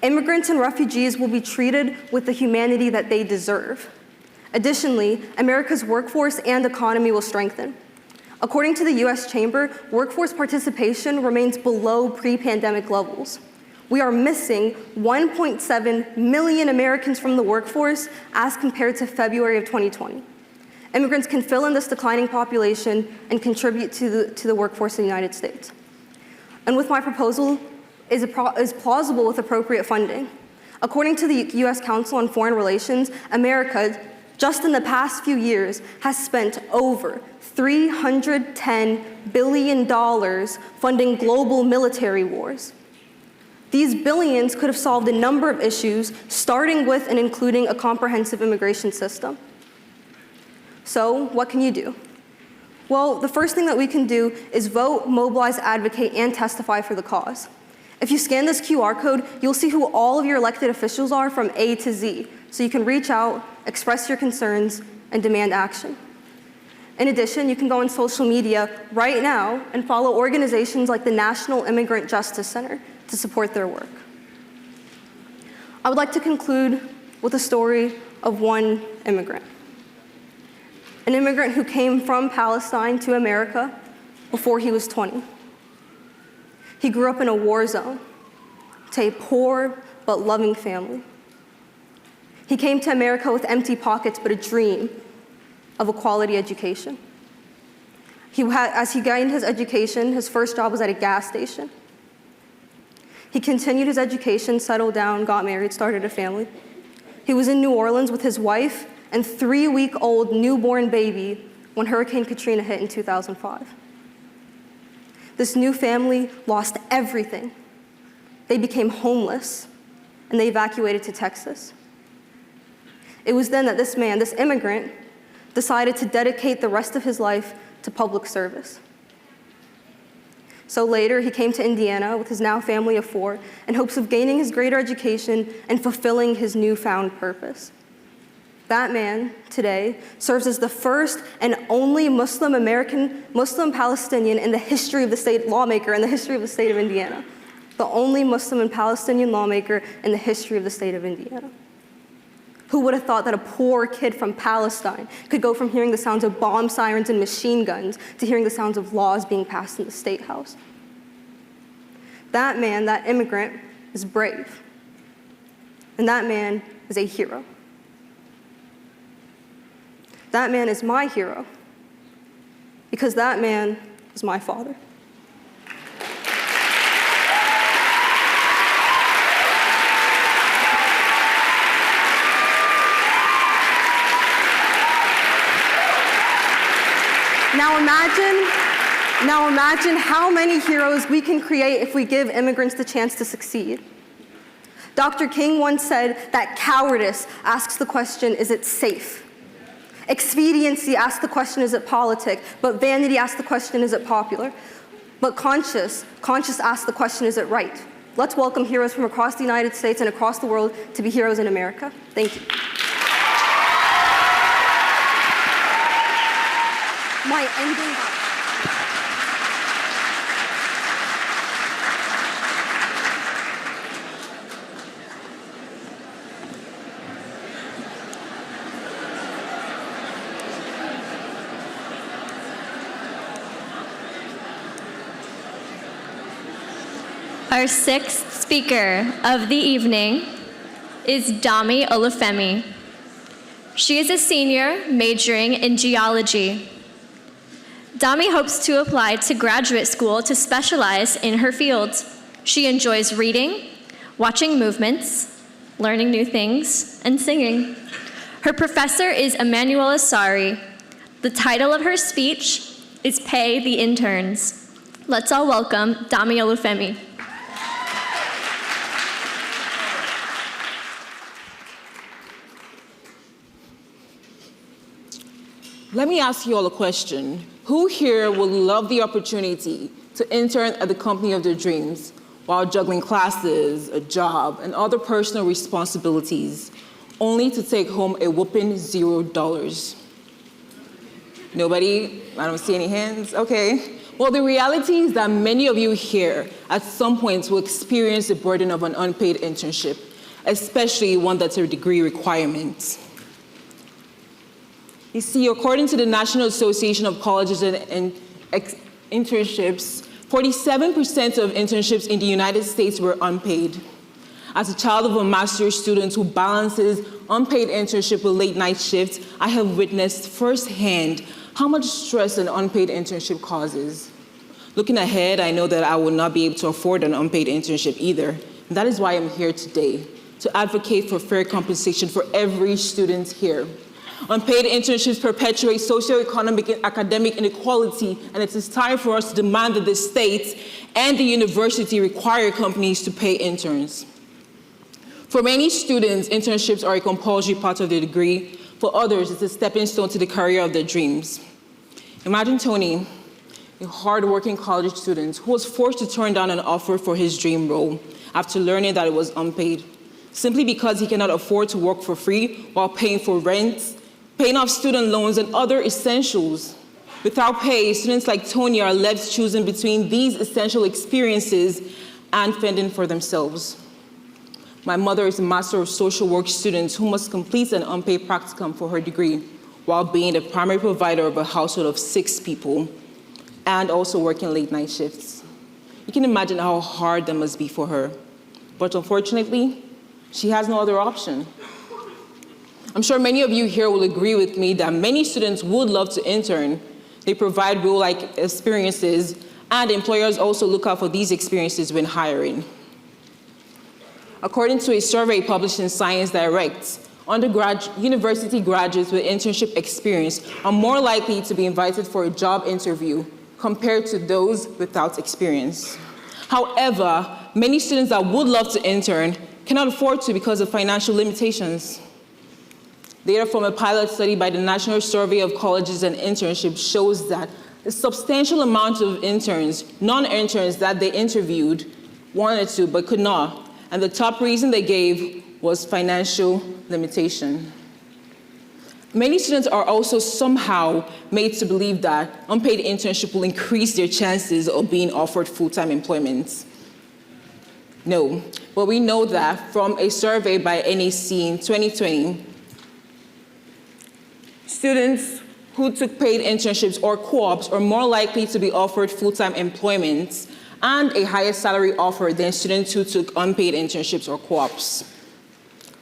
Immigrants and refugees will be treated with the humanity that they deserve. Additionally, America's workforce and economy will strengthen. According to the US Chamber, workforce participation remains below pre-pandemic levels. We are missing 1.7 million Americans from the workforce as compared to February of 2020. Immigrants can fill in this declining population and contribute to the workforce in the United States. And with my proposal is plausible with appropriate funding. According to the US Council on Foreign Relations, America, just in the past few years, has spent over $310 billion funding global military wars. These billions could have solved a number of issues, starting with and including a comprehensive immigration system. So, what can you do? Well, the first thing that we can do is vote, mobilize, advocate, and testify for the cause. If you scan this QR code, you'll see who all of your elected officials are from A to Z, so you can reach out, express your concerns, and demand action. In addition, you can go on social media right now and follow organizations like the National Immigrant Justice Center to support their work. I would like to conclude with a story of one immigrant. An immigrant who came from Palestine to America before he was 20. He grew up in a war zone to a poor but loving family. He came to America with empty pockets but a dream of a quality education. As he gained his education, his first job was at a gas station. He continued his education, settled down, got married, started a family. He was in New Orleans with his wife and 3-week-old newborn baby when Hurricane Katrina hit in 2005. This new family lost everything. They became homeless, and they evacuated to Texas. It was then that this man, this immigrant, decided to dedicate the rest of his life to public service. So later, he came to Indiana with his now family of 4 in hopes of gaining his greater education and fulfilling his newfound purpose. That man, today, serves as the first and only Muslim Palestinian in the history of the state, lawmaker in the history of the state of Indiana. The only Muslim and Palestinian lawmaker in the history of the state of Indiana. Who would have thought that a poor kid from Palestine could go from hearing the sounds of bomb sirens and machine guns to hearing the sounds of laws being passed in the State House? That man, that immigrant, is brave. And that man is a hero. That man is my hero, because that man is my father. Now imagine how many heroes we can create if we give immigrants the chance to succeed. Dr. King once said that cowardice asks the question, is it safe? Expediency asks the question, is it politic? But vanity asks the question, is it popular? But conscience asks the question, is it right? Let's welcome heroes from across the United States and across the world to be heroes in America. Thank you. My ending. Our sixth speaker of the evening is Dami Olufemi. She is a senior majoring in geology. Dami hopes to apply to graduate school to specialize in her field. She enjoys reading, watching movements, learning new things, and singing. Her professor is Emmanuel Asari. The title of her speech is Pay the Interns. Let's all welcome Dami Olufemi. Let me ask you all a question. Who here would love the opportunity to intern at the company of their dreams while juggling classes, a job, and other personal responsibilities, only to take home a whopping $0? Nobody? I don't see any hands. Okay. Well, the reality is that many of you here at some point will experience the burden of an unpaid internship, especially one that's a degree requirement. You see, according to the National Association of Colleges and Internships, 47% of internships in the United States were unpaid. As a child of a master's student who balances unpaid internship with late night shifts, I have witnessed firsthand how much stress an unpaid internship causes. Looking ahead, I know that I will not be able to afford an unpaid internship either. And that is why I'm here today, to advocate for fair compensation for every student here. Unpaid internships perpetuate socioeconomic and academic inequality, and it is time for us to demand that the state and the university require companies to pay interns. For many students, internships are a compulsory part of their degree. For others, it's a stepping stone to the career of their dreams. Imagine Tony, a hard-working college student who was forced to turn down an offer for his dream role after learning that it was unpaid, simply because he cannot afford to work for free while paying for rent, paying off student loans, and other essentials. Without pay, students like Tony are left choosing between these essential experiences and fending for themselves. My mother is a Master of Social Work student who must complete an unpaid practicum for her degree while being the primary provider of a household of 6 people and also working late night shifts. You can imagine how hard that must be for her. But unfortunately, she has no other option. I'm sure many of you here will agree with me that many students would love to intern. They provide real-life experiences, and employers also look out for these experiences when hiring. According to a survey published in Science Direct, university graduates with internship experience are more likely to be invited for a job interview compared to those without experience. However, many students that would love to intern cannot afford to because of financial limitations. Data from a pilot study by the National Survey of Colleges and Internships shows that a substantial amount of interns, non-interns that they interviewed, wanted to but could not. And the top reason they gave was financial limitation. Many students are also somehow made to believe that unpaid internship will increase their chances of being offered full-time employment. No, but we know that from a survey by NAC in 2020, students who took paid internships or co-ops are more likely to be offered full-time employment and a higher salary offer than students who took unpaid internships or co-ops.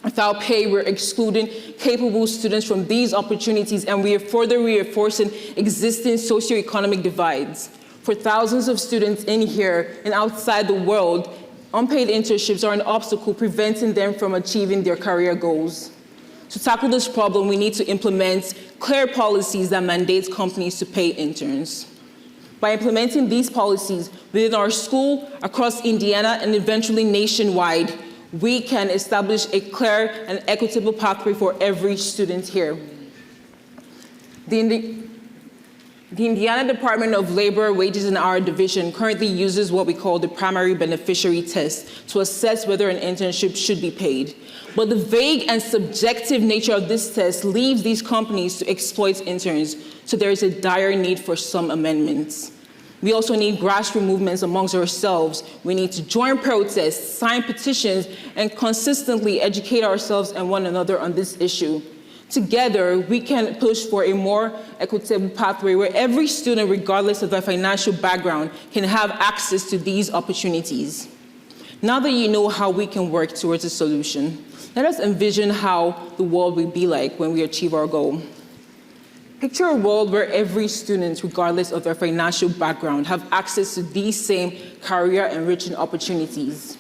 Without pay, we're excluding capable students from these opportunities, and we are further reinforcing existing socioeconomic divides. For thousands of students in here and outside the world, unpaid internships are an obstacle preventing them from achieving their career goals. To tackle this problem, we need to implement clear policies that mandate companies to pay interns. By implementing these policies within our school, across Indiana, and eventually nationwide, we can establish a clear and equitable pathway for every student here. The Indiana Department of Labor, Wages and Hour Division currently uses what we call the primary beneficiary test to assess whether an internship should be paid. But the vague and subjective nature of this test leaves these companies to exploit interns, so there is a dire need for some amendments. We also need grassroots movements amongst ourselves. We need to join protests, sign petitions, and consistently educate ourselves and one another on this issue. Together, we can push for a more equitable pathway where every student, regardless of their financial background, can have access to these opportunities. Now that you know how we can work towards a solution, let us envision how the world will be like when we achieve our goal. Picture a world where every student, regardless of their financial background, have access to these same career-enriching opportunities.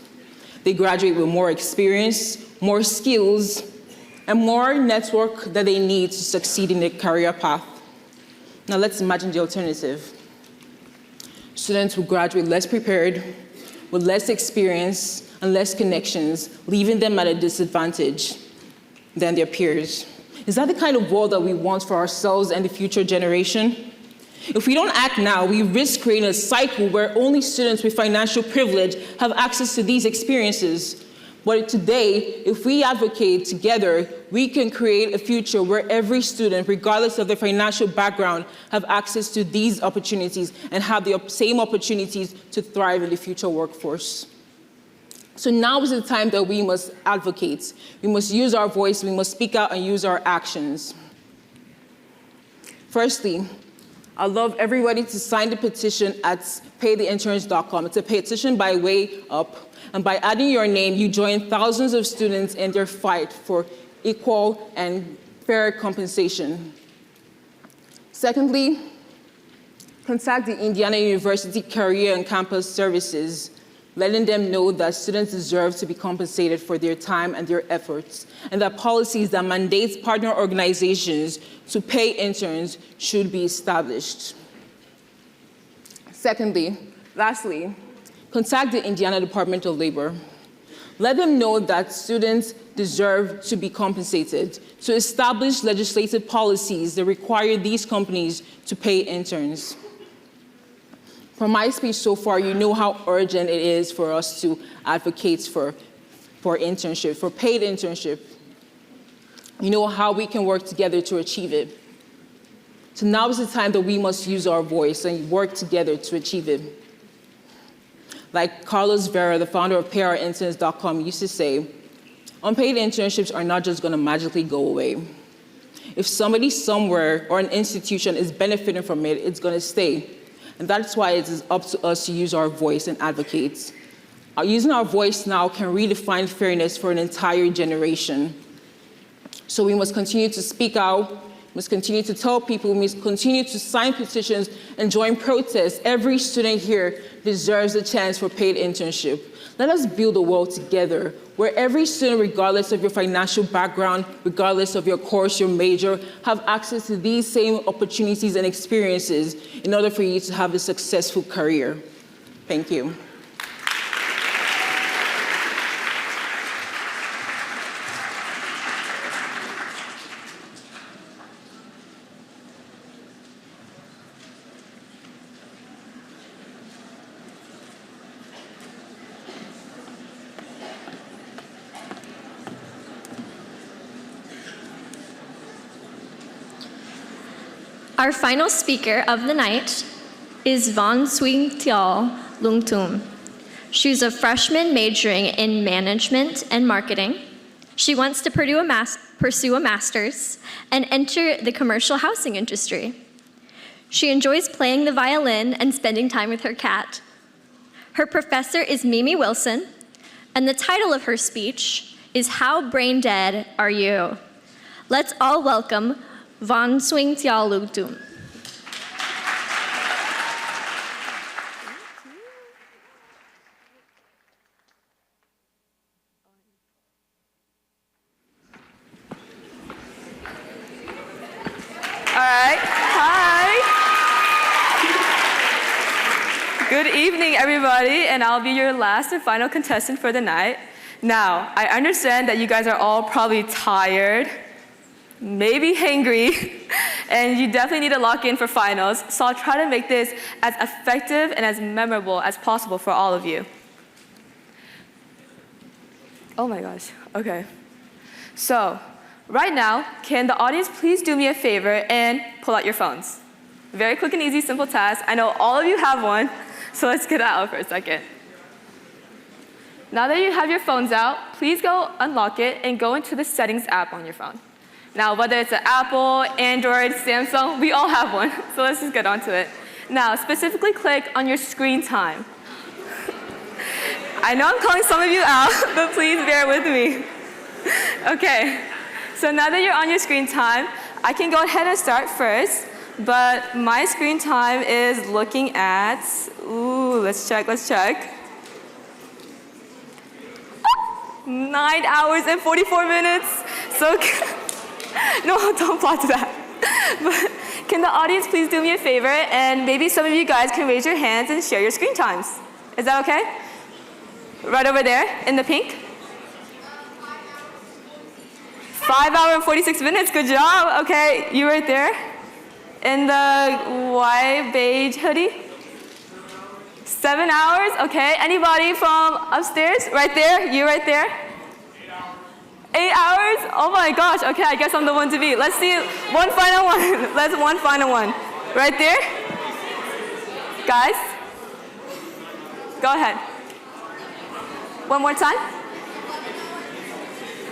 They graduate with more experience, more skills, and more network that they need to succeed in their career path. Now let's imagine the alternative. Students will graduate less prepared, with less experience and less connections, leaving them at a disadvantage than their peers. Is that the kind of world that we want for ourselves and the future generation? If we don't act now, we risk creating a cycle where only students with financial privilege have access to these experiences. But today, if we advocate together, we can create a future where every student, regardless of their financial background, have access to these opportunities and have the same opportunities to thrive in the future workforce. So now is the time that we must advocate. We must use our voice, we must speak out and use our actions. Firstly, I'd love everybody to sign the petition at paytheinterns.com. It's a petition by way up. And by adding your name, you join thousands of students in their fight for equal and fair compensation. Secondly, contact the Indiana University Career and Campus Services, letting them know that students deserve to be compensated for their time and their efforts, and that policies that mandate partner organizations to pay interns should be established. Lastly, contact the Indiana Department of Labor. Let them know that students deserve to be compensated, to establish legislative policies that require these companies to pay interns. From my speech so far, you know how urgent it is for us to advocate for internship, for paid internship. You know how we can work together to achieve it. So now is the time that we must use our voice and work together to achieve it. Like Carlos Vera, the founder of PayOurInterns.com, used to say, unpaid internships are not just going to magically go away. If somebody somewhere or an institution is benefiting from it, it's going to stay. And that's why it is up to us to use our voice and advocate. Using our voice now can redefine fairness for an entire generation. So we must continue to speak out, must continue to tell people, we must continue to sign petitions and join protests. Every student here deserves a chance for paid internship. Let us build a world together where every student, regardless of your financial background, regardless of your course, your major, have access to these same opportunities and experiences in order for you to have a successful career. Thank you. Our final speaker of the night is Van Swing Tial Lung Tum. She's a freshman majoring in management and marketing. She wants to pursue a master's and enter the commercial housing industry. She enjoys playing the violin and spending time with her cat. Her professor is Mimi Wilson, and the title of her speech is How Brain Dead Are You? Let's all welcome Van Swing Tial Lung Tum. All right, hi. Good evening, everybody, and I'll be your last and final contestant for the night. Now, I understand that you guys are all probably tired, maybe hangry, and you definitely need to lock in for finals, so I'll try to make this as effective and as memorable as possible for all of you. Oh my gosh, okay. So, right now, can the audience please do me a favor and pull out your phones? Very quick and easy, simple task. I know all of you have one, so let's get that out for a second. Now that you have your phones out, please go unlock it and go into the Settings app on your phone. Now, whether it's an Apple, Android, Samsung, we all have one, so let's just get onto it. Now, specifically click on your screen time. I know I'm calling some of you out, but please bear with me. Okay, so now that you're on your screen time, I can go ahead and start first, but my screen time is looking at, let's check. 9 hours and 44 minutes, so no, don't applaud to that. But can the audience please do me a favor, and maybe some of you guys can raise your hands and share your screen times. Is that okay? Right over there, in the pink. 5 hours and 46 minutes, good job. Okay, you right there. In the white beige hoodie. 7 hours, okay. Anybody from upstairs? Right there, you right there. 8 hours? Oh my gosh, okay, I guess I'm the one to beat. Let's see, one final one. Let's one final one. Right there? Guys? Go ahead. One more time.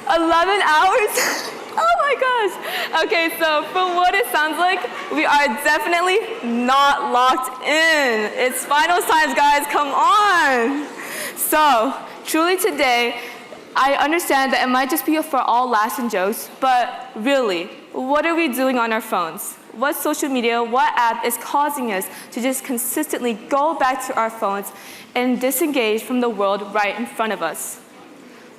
11 hours? Oh my gosh. Okay, so from what it sounds like, we are definitely not locked in. It's finals times, guys, come on. So, truly today, I understand that it might just be for all laughs and jokes, but really, what are we doing on our phones? What social media, what app is causing us to just consistently go back to our phones and disengage from the world right in front of us?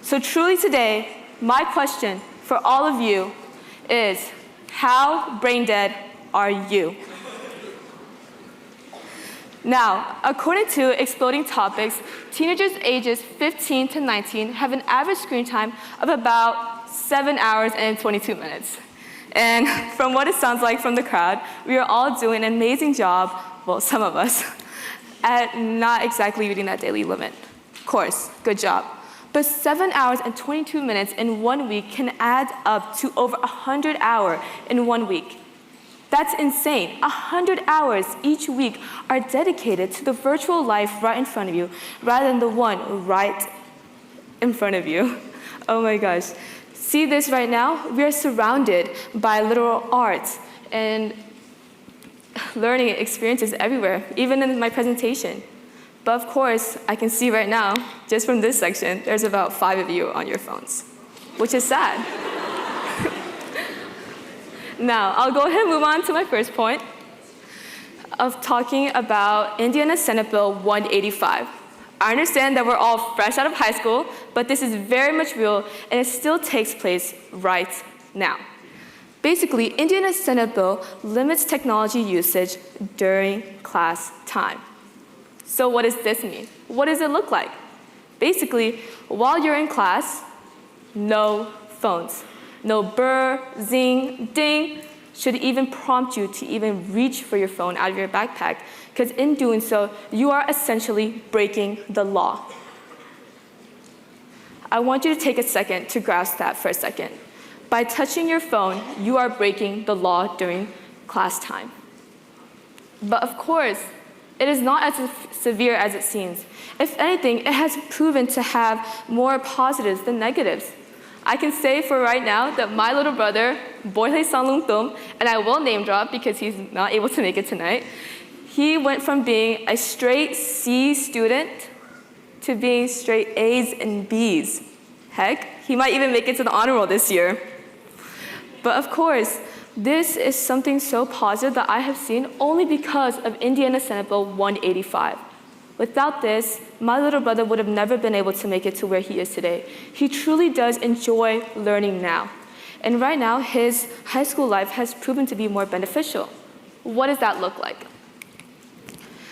So truly today, my question for all of you is, how brain dead are you? Now, according to Exploding Topics, teenagers ages 15 to 19 have an average screen time of about 7 hours and 22 minutes. And from what it sounds like from the crowd, we are all doing an amazing job, well, some of us, at not exactly meeting that daily limit. Of course, good job. But 7 hours and 22 minutes in 1 week can add up to over 100 hours in 1 week. That's insane. 100 hours each week are dedicated to the virtual life right in front of you, rather than the one right in front of you. Oh my gosh. See this right now? We are surrounded by literal art and learning experiences everywhere, even in my presentation. But of course, I can see right now, just from this section, there's about 5 of you on your phones, which is sad. Now, I'll go ahead and move on to my first point of talking about Indiana Senate Bill 185. I understand that we're all fresh out of high school, but this is very much real, and it still takes place right now. Basically, Indiana Senate Bill limits technology usage during class time. So what does this mean? What does it look like? Basically, while you're in class, no phones. No burr, zing, ding should even prompt you to even reach for your phone out of your backpack, because in doing so, you are essentially breaking the law. I want you to take a second to grasp that for a second. By touching your phone, you are breaking the law during class time. But of course, it is not as severe as it seems. If anything, it has proven to have more positives than negatives. I can say for right now that my little brother, Boyle Sanlungtum, and I will name drop because he's not able to make it tonight, he went from being a straight C student to being straight A's and B's. Heck, he might even make it to the honor roll this year. But of course, this is something so positive that I have seen only because of Indiana Senate Bill 185. Without this, my little brother would have never been able to make it to where he is today. He truly does enjoy learning now. And right now, his high school life has proven to be more beneficial. What does that look like?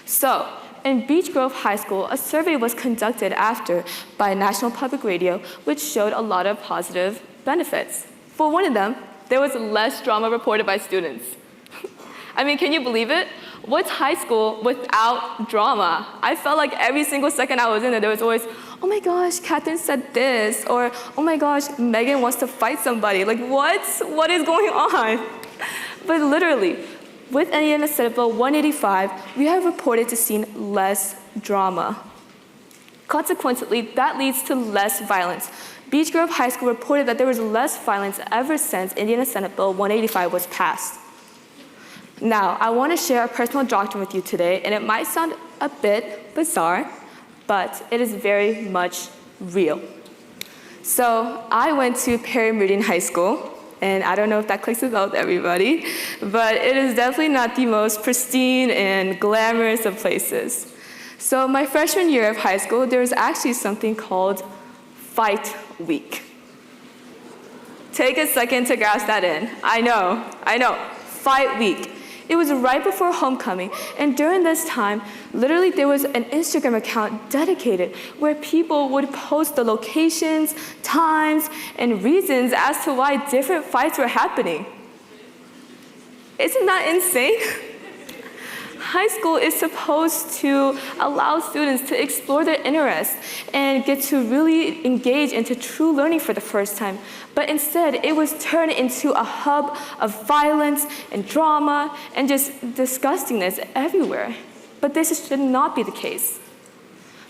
So, in Beech Grove High School, a survey was conducted after by National Public Radio, which showed a lot of positive benefits. For one of them, there was less drama reported by students. I mean, can you believe it? What's high school without drama? I felt like every single second I was in there was always, oh my gosh, Catherine said this, or oh my gosh, Megan wants to fight somebody. Like, what? What is going on? But literally, with Indiana Senate Bill 185, we have reported to seeing less drama. Consequently, that leads to less violence. Beech Grove High School reported that there was less violence ever since Indiana Senate Bill 185 was passed. Now, I want to share a personal doctrine with you today, and it might sound a bit bizarre, but it is very much real. So, I went to Perry Meridian High School, and I don't know if that clicks with everybody, but it is definitely not the most pristine and glamorous of places. So, my freshman year of high school, there was actually something called Fight Week. Take a second to grasp that in. I know, Fight Week. It was right before homecoming, and during this time, literally there was an Instagram account dedicated where people would post the locations, times, and reasons as to why different fights were happening. Isn't that insane? High school is supposed to allow students to explore their interests and get to really engage into true learning for the first time. But instead, it was turned into a hub of violence and drama and just disgustingness everywhere. But this should not be the case.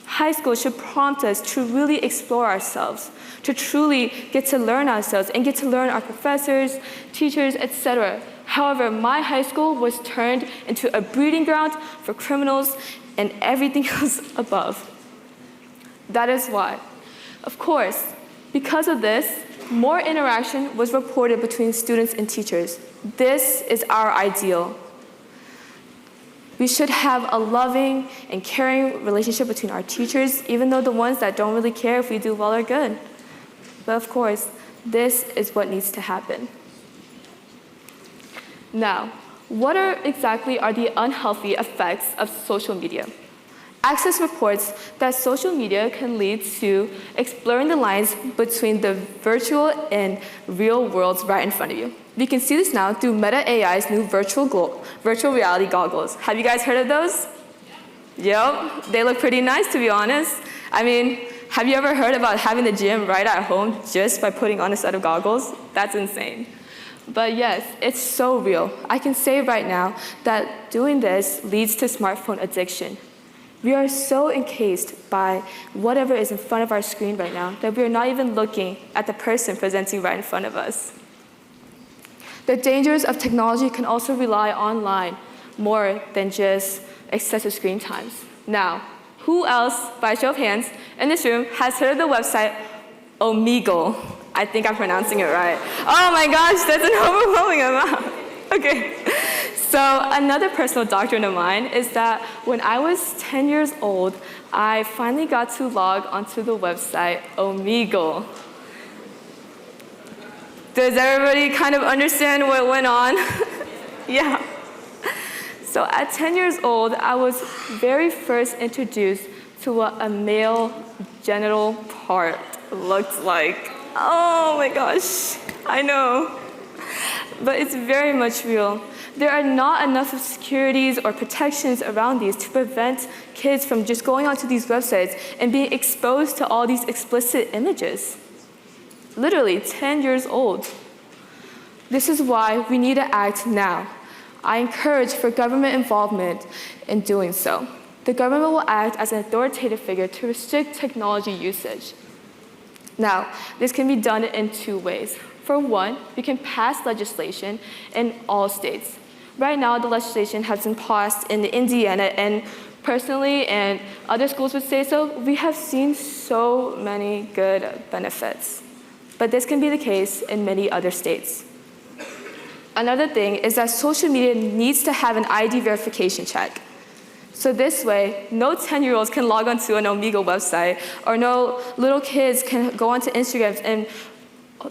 High school should prompt us to really explore ourselves, to truly get to learn ourselves and get to learn our professors, teachers, etc. However, my high school was turned into a breeding ground for criminals and everything else above. That is why, of course, because of this, more interaction was reported between students and teachers. This is our ideal. We should have a loving and caring relationship between our teachers, even though the ones that don't really care if we do well or good. But of course, this is what needs to happen. Now, what exactly are the unhealthy effects of social media? Access reports that social media can lead to blurring the lines between the virtual and real worlds right in front of you. We can see this now through Meta AI's new virtual reality goggles. Have you guys heard of those? Yep, they look pretty nice, to be honest. I mean, have you ever heard about having the gym right at home just by putting on a set of goggles? That's insane. But yes, it's so real. I can say right now that doing this leads to smartphone addiction. We are so encased by whatever is in front of our screen right now that we are not even looking at the person presenting right in front of us. The dangers of technology can also rely online more than just excessive screen times. Now, who else, by show of hands, in this room has heard of the website Omegle? I think I'm pronouncing it right. Oh my gosh, that's an overwhelming amount. Okay. So another personal doctrine of mine is that when I was 10 years old, I finally got to log onto the website Omegle. Does everybody kind of understand what went on? Yeah. So at 10 years old, I was very first introduced to what a male genital part looked like. Oh my gosh, I know. But it's very much real. There are not enough of securities or protections around these to prevent kids from just going onto these websites and being exposed to all these explicit images. Literally 10 years old. This is why we need to act now. I encourage for government involvement in doing so. The government will act as an authoritative figure to restrict technology usage. Now, this can be done in two ways. For one, we can pass legislation in all states. Right now, the legislation has been passed in Indiana, and personally, and other schools would say so, we have seen so many good benefits. But this can be the case in many other states. Another thing is that social media needs to have an ID verification check. So this way, no 10-year-olds can log onto an Omegle website, or no little kids can go onto Instagram and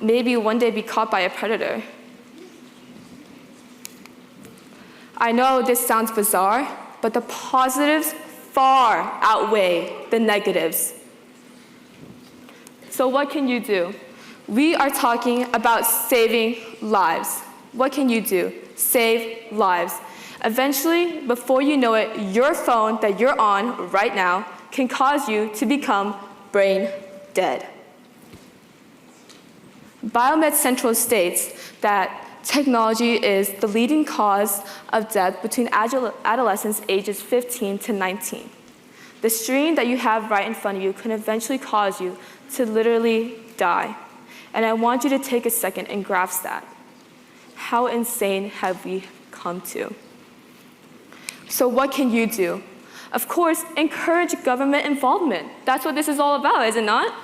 maybe one day be caught by a predator. I know this sounds bizarre, but the positives far outweigh the negatives. So what can you do? We are talking about saving lives. What can you do? Save lives. Eventually, before you know it, your phone that you're on right now can cause you to become brain dead. Biomed Central states that technology is the leading cause of death between adolescents ages 15 to 19. The screen that you have right in front of you can eventually cause you to literally die. And I want you to take a second and grasp that. How insane have we come to? So what can you do? Of course, encourage government involvement. That's what this is all about, is it not?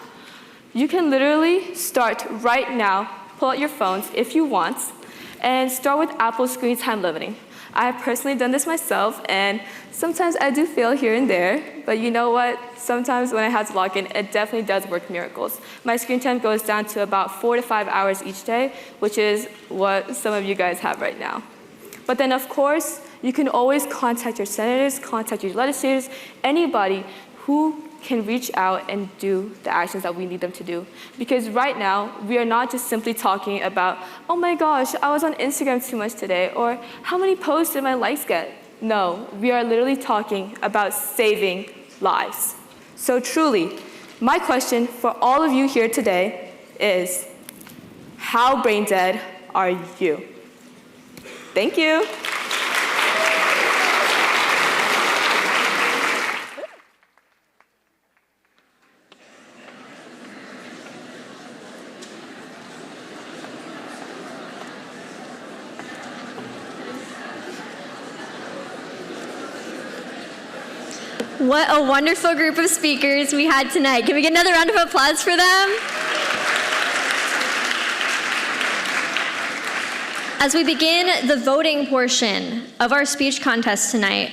You can literally start right now, pull out your phones if you want, and start with Apple screen time limiting. I have personally done this myself, and sometimes I do fail here and there, but you know what? Sometimes when I have to log in, it definitely does work miracles. My screen time goes down to about 4 to 5 hours each day, which is what some of you guys have right now. But then, of course, you can always contact your senators, contact your legislators, anybody who can reach out and do the actions that we need them to do. Because right now, we are not just simply talking about, oh my gosh, I was on Instagram too much today, or how many posts did my likes get? No, we are literally talking about saving lives. So truly, my question for all of you here today is, how brain dead are you? Thank you. What a wonderful group of speakers we had tonight. Can we get another round of applause for them? As we begin the voting portion of our speech contest tonight,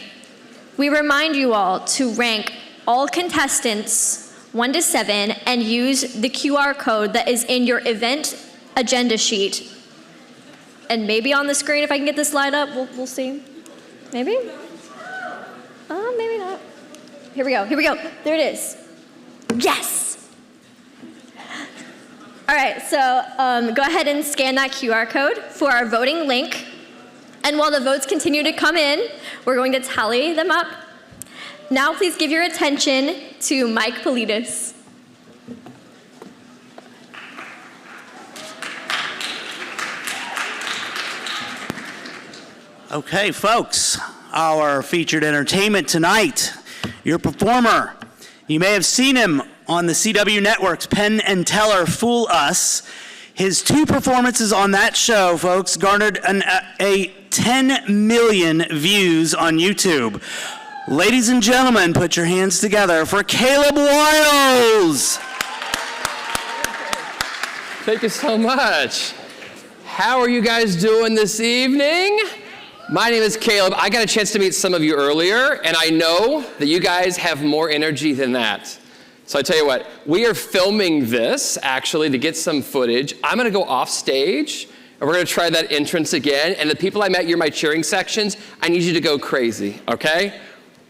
we remind you all to rank all contestants 1 to 7 and use the QR code that is in your event agenda sheet. And maybe on the screen, if I can get this slide up, we'll see. Maybe? Maybe not. Here we go. There it is. Yes! All right, so go ahead and scan that QR code for our voting link. And while the votes continue to come in, we're going to tally them up. Now please give your attention to Mike Politis. Okay, folks, our featured entertainment tonight, your performer. You may have seen him on the CW Network's Penn and Teller Fool Us. His 2 performances on that show, folks, garnered a 10 million views on YouTube. Ladies and gentlemen, put your hands together for Caleb Wiles. Thank you so much. How are you guys doing this evening? My name is Caleb. I got a chance to meet some of you earlier, and I know that you guys have more energy than that. So I tell you what, we are filming this, actually, to get some footage. I'm going to go off stage, and we're going to try that entrance again. And the people I met, you're my cheering sections. I need you to go crazy, okay?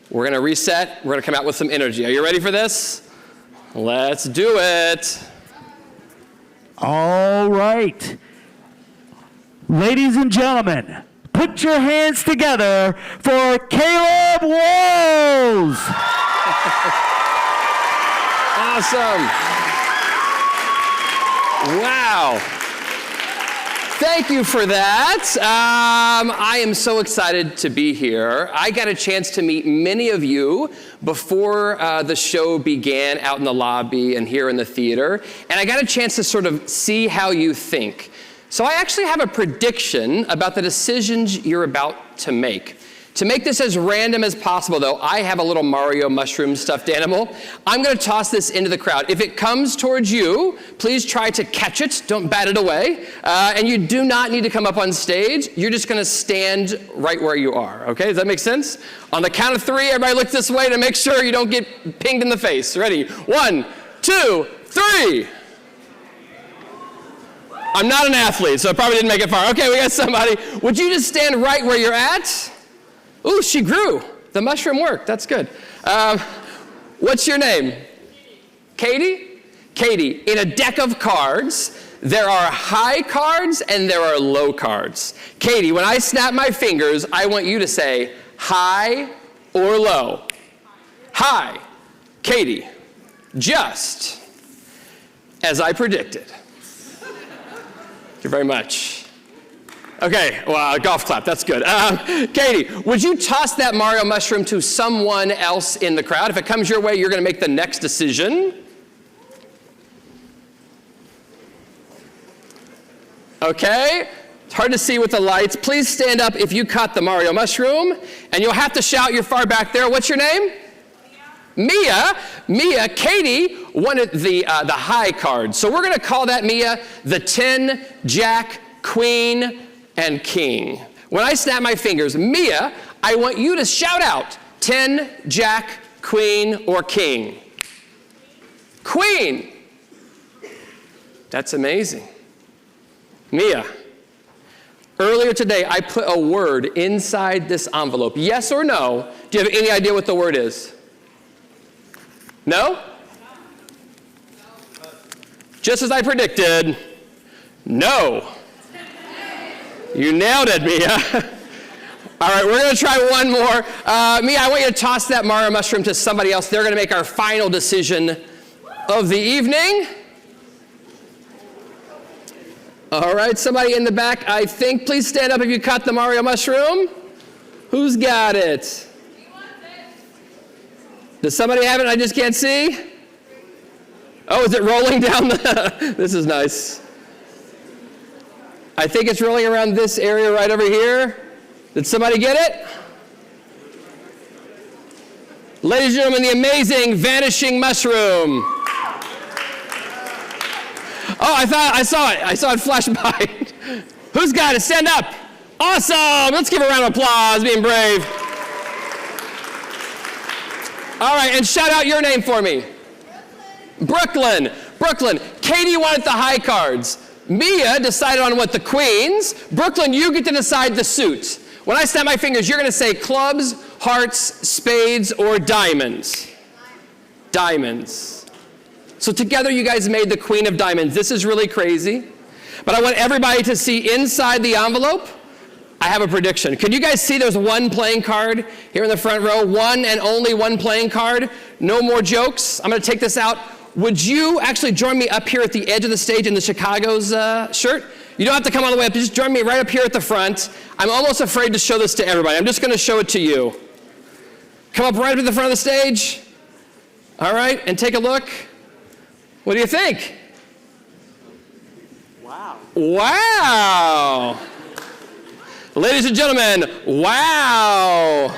We're going to reset. We're going to come out with some energy. Are you ready for this? Let's do it. All right. Ladies and gentlemen, put your hands together for Caleb Walls. Awesome. Wow. Thank you for that. I am so excited to be here. I got a chance to meet many of you before the show began out in the lobby and here in the theater, and I got a chance to sort of see how you think. So I actually have a prediction about the decisions you're about to make. To make this as random as possible, though, I have a little Mario mushroom stuffed animal. I'm going to toss this into the crowd. If it comes towards you, please try to catch it. Don't bat it away. And you do not need to come up on stage. You're just going to stand right where you are. Okay? Does that make sense? On the count of 3, everybody look this way to make sure you don't get pinged in the face. Ready? 1, 2, 3. I'm not an athlete, so I probably didn't make it far. Okay, we got somebody. Would you just stand right where you're at? Ooh, she grew. The mushroom worked. That's good. What's your name? Katie? Katie, in a deck of cards, there are high cards and there are low cards. Katie, when I snap my fingers, I want you to say high or low. High. Katie, just as I predicted. Thank you very much. Okay, well, golf clap, that's good. Katie, would you toss that Mario mushroom to someone else in the crowd? If it comes your way, you're going to make the next decision. Okay, it's hard to see with the lights. Please stand up if you caught the Mario mushroom, and you'll have to shout, you're far back there. What's your name? Mia. Mia, Katie wanted the high card. So we're going to call that, Mia, the 10, Jack, Queen, and King. When I snap my fingers, Mia, I want you to shout out 10, Jack, Queen, or King. Queen. That's amazing. Mia, earlier today I put a word inside this envelope. Yes or no? Do you have any idea what the word is? No? Just as I predicted, no. You nailed it, Mia. All right, we're going to try one more. Mia, I want you to toss that Mario mushroom to somebody else. They're going to make our final decision of the evening. All right, somebody in the back, I think. Please stand up if you caught the Mario mushroom. Who's got it? Does somebody have it? I just can't see. Oh, is it rolling down the... This is nice. I think it's rolling around this area right over here. Did somebody get it? Ladies and gentlemen, the amazing vanishing mushroom. Oh, I saw it. I saw it flash by. Who's got it? Stand up. Awesome. Let's give a round of applause, being brave. All right, and shout out your name for me. Brooklyn. Brooklyn. Katie wanted the high cards. Mia decided on what the queens. Brooklyn, you get to decide the suit. When I snap my fingers, you're going to say clubs, hearts, spades, or diamonds. Diamonds. So together you guys made the queen of diamonds. This is really crazy. But I want everybody to see inside the envelope. I have a prediction. Can you guys see there's one playing card here in the front row? One and only one playing card. No more jokes. I'm going to take this out. Would you actually join me up here at the edge of the stage in the Chicago's shirt? You don't have to come all the way up. Just join me right up here at the front. I'm almost afraid to show this to everybody. I'm just going to show it to you. Come up right up to the front of the stage. All right, and take a look. What do you think? Wow. Wow. Ladies and gentlemen, wow.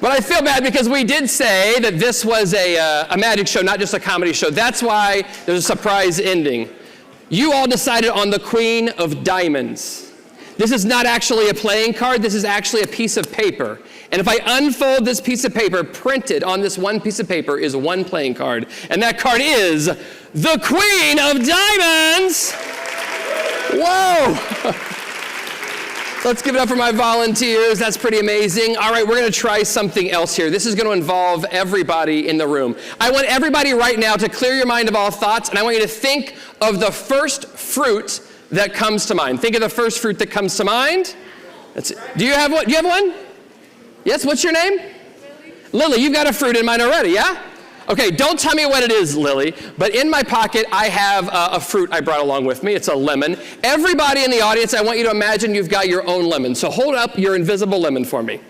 But I feel bad because we did say that this was a magic show, not just a comedy show. That's why there's a surprise ending. You all decided on the Queen of Diamonds. This is not actually a playing card. This is actually a piece of paper. And if I unfold this piece of paper, printed on this one piece of paper is one playing card. And that card is the Queen of Diamonds. Whoa. Let's give it up for my volunteers. That's pretty amazing. All right, we're going to try something else here. This is going to involve everybody in the room. I want everybody right now to clear your mind of all thoughts, and I want you to think of the first fruit that comes to mind. Think of the first fruit that comes to mind. Do you have one? Do you have one? Yes, what's your name? Lily, you've got a fruit in mind already, yeah? Okay, don't tell me what it is, Lily, but in my pocket I have a fruit I brought along with me. It's a lemon. Everybody in the audience, I want you to imagine you've got your own lemon. So hold up your invisible lemon for me.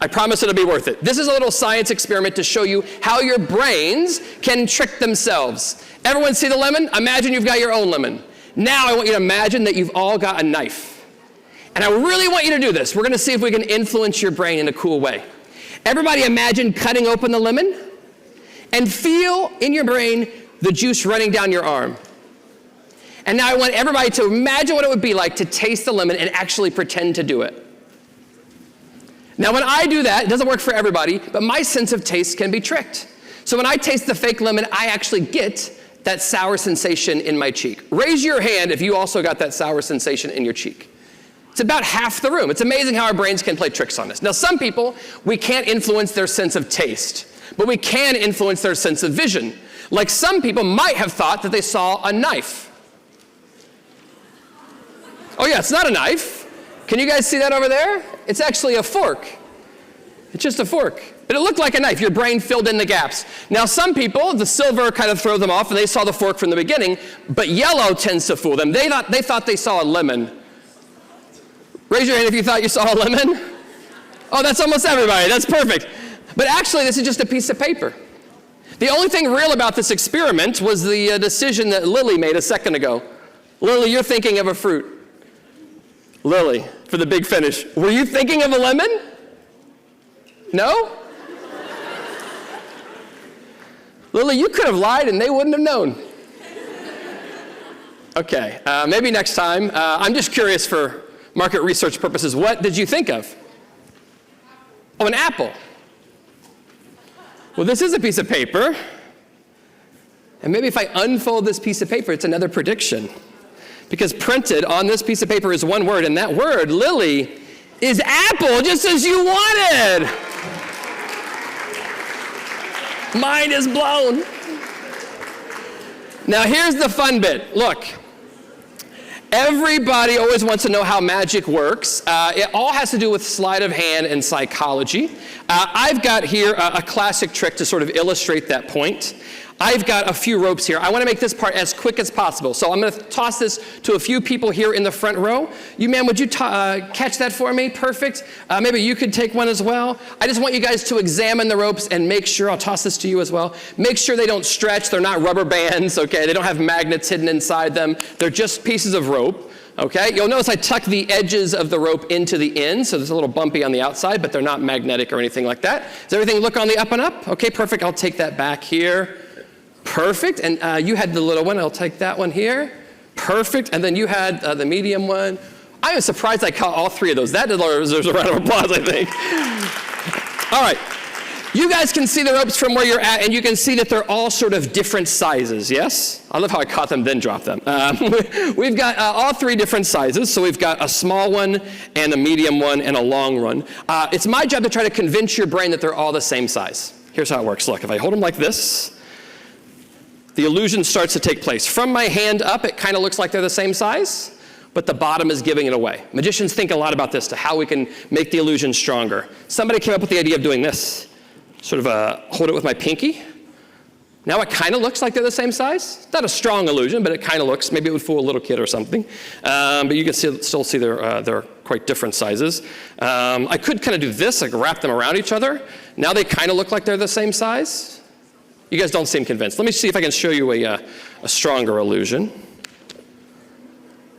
I promise it'll be worth it. This is a little science experiment to show you how your brains can trick themselves. Everyone see the lemon? Imagine you've got your own lemon. Now I want you to imagine that you've all got a knife. And I really want you to do this. We're going to see if we can influence your brain in a cool way. Everybody imagine cutting open the lemon and feel in your brain the juice running down your arm. And now I want everybody to imagine what it would be like to taste the lemon and actually pretend to do it. Now when I do that, it doesn't work for everybody, but my sense of taste can be tricked. So when I taste the fake lemon, I actually get that sour sensation in my cheek. Raise your hand if you also got that sour sensation in your cheek. It's about half the room. It's amazing how our brains can play tricks on us. Now some people, we can't influence their sense of taste, but we can influence their sense of vision. Like some people might have thought that they saw a knife. Oh yeah, it's not a knife. Can you guys see that over there? It's actually a fork. It's just a fork. But it looked like a knife. Your brain filled in the gaps. Now some people, the silver kind of throws them off and they saw the fork from the beginning, but yellow tends to fool them. They thought they saw a lemon. Raise your hand if you thought you saw a lemon. Oh, that's almost everybody. That's perfect. But actually, this is just a piece of paper. The only thing real about this experiment was the decision that Lily made a second ago. Lily, you're thinking of a fruit. Lily, for the big finish. Were you thinking of a lemon? No? Lily, you could have lied and they wouldn't have known. Okay, maybe next time. I'm just curious for market research purposes. What did you think of? Oh, an apple. Well, this is a piece of paper. And maybe if I unfold this piece of paper, it's another prediction. Because printed on this piece of paper is one word, and that word, Lily, is apple, just as you wanted. Mind is blown. Now here's the fun bit. Look. Everybody always wants to know how magic works. It all has to do with sleight of hand and psychology. I've got here a classic trick to sort of illustrate that point. I've got a few ropes here. I want to make this part as quick as possible. So I'm going to toss this to a few people here in the front row. You, ma'am, would you catch that for me? Perfect. Maybe you could take one as well. I just want you guys to examine the ropes and make sure, I'll toss this to you as well, make sure they don't stretch. They're not rubber bands, okay? They don't have magnets hidden inside them. They're just pieces of rope. Okay, you'll notice I tuck the edges of the rope into the end, so there's a little bumpy on the outside, but they're not magnetic or anything like that. Does everything look on the up and up? Okay, perfect. I'll take that back here. Perfect. And you had the little one. I'll take that one here. Perfect. And then you had the medium one. I am surprised I caught all three of those. That deserves a round of applause, I think. All right. You guys can see the ropes from where you're at, and you can see that they're all sort of different sizes, yes? I love how I caught them, then dropped them. We've got all three different sizes. So we've got a small one, and a medium one, and a long one. It's my job to try to convince your brain that they're all the same size. Here's how it works. Look, if I hold them like this, the illusion starts to take place. From my hand up, it kind of looks like they're the same size, but the bottom is giving it away. Magicians think a lot about this, to how we can make the illusion stronger. Somebody came up with the idea of doing this. Sort of hold it with my pinky. Now it kind of looks like they're the same size. Not a strong illusion, but it kind of looks. Maybe it would fool a little kid or something. But you can still see they're quite different sizes. I could kind of do this, like wrap them around each other. Now they kind of look like they're the same size. You guys don't seem convinced. Let me see if I can show you a stronger illusion.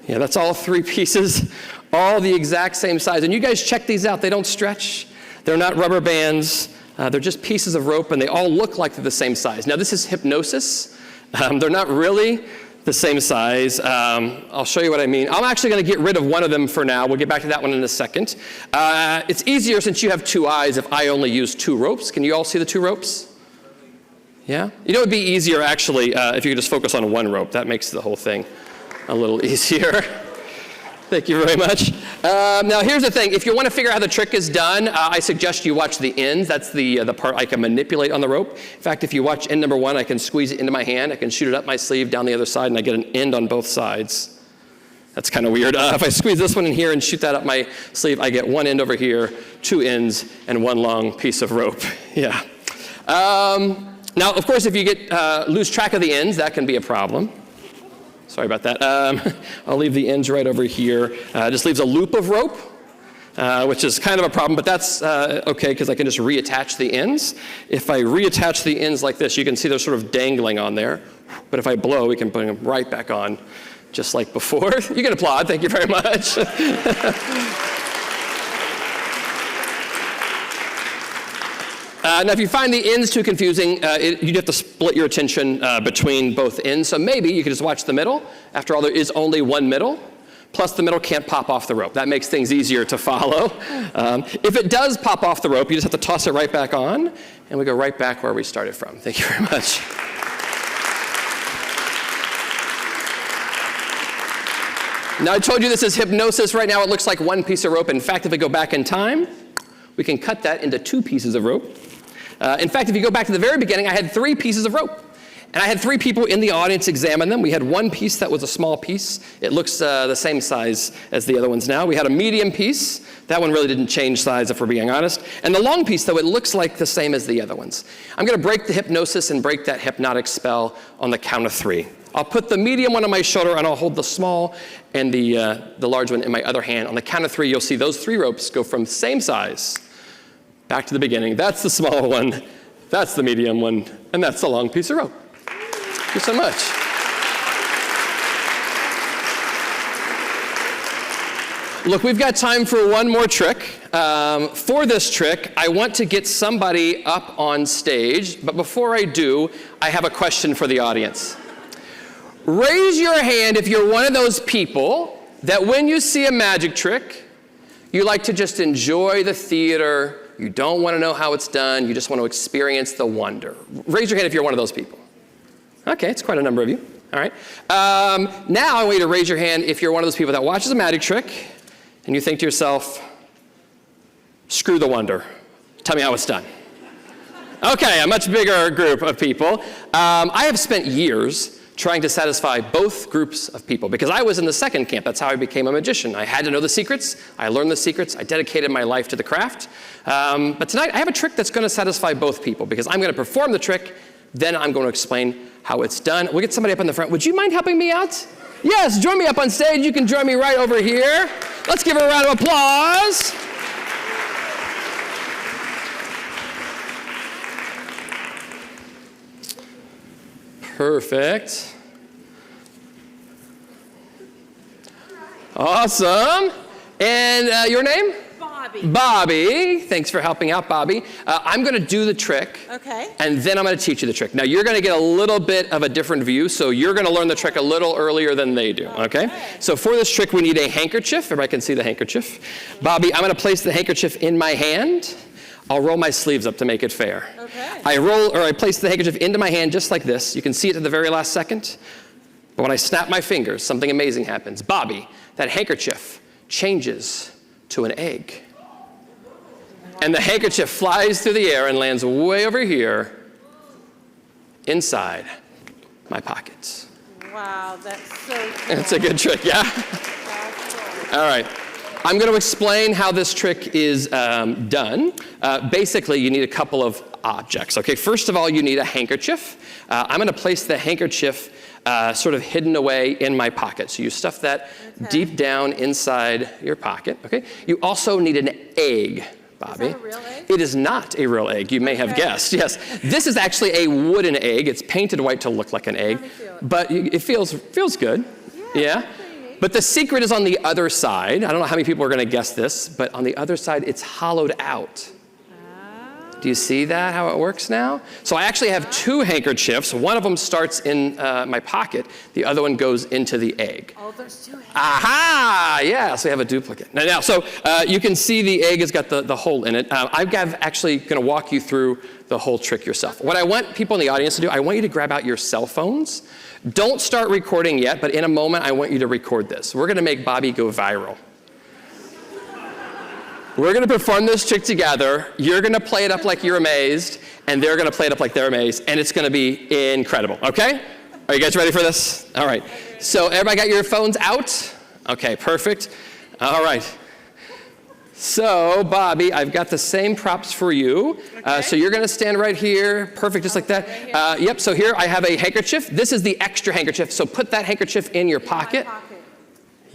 Yeah, that's all three pieces, all the exact same size. And you guys check these out. They don't stretch. They're not rubber bands. They're just pieces of rope, and they all look like they're the same size. Now, this is hypnosis. They're not really the same size. I'll show you what I mean. I'm actually going to get rid of one of them for now. We'll get back to that one in a second. It's easier since you have two eyes if I only use two ropes. Can you all see the two ropes? Yeah? You know, it would be easier, actually, if you could just focus on one rope. That makes the whole thing a little easier. Thank you very much. Now, here's the thing. If you want to figure out how the trick is done, I suggest you watch the ends. That's the part I can manipulate on the rope. In fact, if you watch end number 1, I can squeeze it into my hand. I can shoot it up my sleeve, down the other side, and I get an end on both sides. That's kind of weird. If I squeeze this one in here and shoot that up my sleeve, I get one end over here, 2 ends, and 1 long piece of rope. Yeah. Now, of course, if you lose track of the ends, that can be a problem. Sorry about that. I'll leave the ends right over here. Just leaves a loop of rope, which is kind of a problem, but that's okay because I can just reattach the ends. If I reattach the ends like this, you can see they're sort of dangling on there. But if I blow, we can put them right back on, just like before. You can applaud. Thank you very much. Now, if you find the ends too confusing, you'd have to split your attention between both ends. So maybe you could just watch the middle. After all, there is only one middle. Plus, the middle can't pop off the rope. That makes things easier to follow. If it does pop off the rope, you just have to toss it right back on, and we go right back where we started from. Thank you very much. Now, I told you this is hypnosis. Right now, it looks like one piece of rope. In fact, if we go back in time, we can cut that into 2 pieces of rope. In fact, if you go back to the very beginning, I had 3 pieces of rope. And I had 3 people in the audience examine them. We had one piece that was a small piece. It looks the same size as the other ones now. We had a medium piece. That one really didn't change size, if we're being honest. And the long piece, though, it looks like the same as the other ones. I'm going to break the hypnosis and break that hypnotic spell on the count of 3. I'll put the medium one on my shoulder, and I'll hold the small and the large one in my other hand. On the count of 3, you'll see those 3 ropes go from same size back to the beginning. That's the small one, that's the medium one, and that's the long piece of rope. Thank you so much. Look, we've got time for one more trick. For this trick, I want to get somebody up on stage, but before I do, I have a question for the audience. Raise your hand if you're one of those people that when you see a magic trick, you like to just enjoy the theater. You don't want to know how it's done. You just want to experience the wonder. Raise your hand if you're one of those people. Okay, it's quite a number of you. All right. Now I want you to raise your hand if you're one of those people that watches a magic trick and you think to yourself, screw the wonder. Tell me how it's done. Okay, a much bigger group of people. I have spent years trying to satisfy both groups of people because I was in the second camp. That's how I became a magician. I had to know the secrets. I learned the secrets. I dedicated my life to the craft. But tonight I have a trick that's going to satisfy both people because I'm going to perform the trick, then I'm going to explain how it's done. We'll get somebody up in the front. Would you mind helping me out? Yes, join me up on stage. You can join me right over here. Let's give her a round of applause. Perfect. Awesome. And your name? Bobby. Bobby. Thanks for helping out, Bobby. I'm going to do the trick. Okay. And then I'm going to teach you the trick. Now, you're going to get a little bit of a different view, so you're going to learn the trick a little earlier than they do, okay? So for this trick, we need a handkerchief. Everybody can see the handkerchief. Bobby, I'm going to place the handkerchief in my hand. I'll roll my sleeves up to make it fair. Okay. I place the handkerchief into my hand just like this. You can see it at the very last second. But when I snap my fingers, something amazing happens. Bobby, that handkerchief changes to an egg. And the handkerchief flies through the air and lands way over here inside my pockets. Wow, that's so cool. It's a good trick, yeah? All right. I'm going to explain how this trick is done. Basically, you need a couple of objects. Okay, first of all, you need a handkerchief. I'm going to place the handkerchief sort of hidden away in my pocket. So you stuff that deep down inside your pocket. Okay. You also need an egg, Bobby. Is that a real egg? It is not a real egg. You may have guessed. Yes, this is actually a wooden egg. It's painted white to look like an egg, but it feels good. Yeah. But the secret is on the other side. I don't know how many people are going to guess this, but on the other side, it's hollowed out. Do you see that, how it works now? So I actually have 2 handkerchiefs. One of them starts in my pocket. The other one goes into the egg. Oh, there's 2 eggs. Aha! Yeah, so we have a duplicate. Now so you can see the egg has got the hole in it. I'm actually going to walk you through the whole trick yourself. What I want people in the audience to do, I want you to grab out your cell phones. Don't start recording yet, but in a moment, I want you to record this. We're going to make Bobby go viral. We're going to perform this trick together. You're going to play it up like you're amazed, and they're going to play it up like they're amazed, and it's going to be incredible, okay? Are you guys ready for this? All right. So everybody got your phones out? Okay, perfect. All right. So, Bobby, I've got the same props for you. So you're going to stand right here. Perfect, just like that. Yep, so here I have a handkerchief. This is the extra handkerchief, so put that handkerchief in your pocket.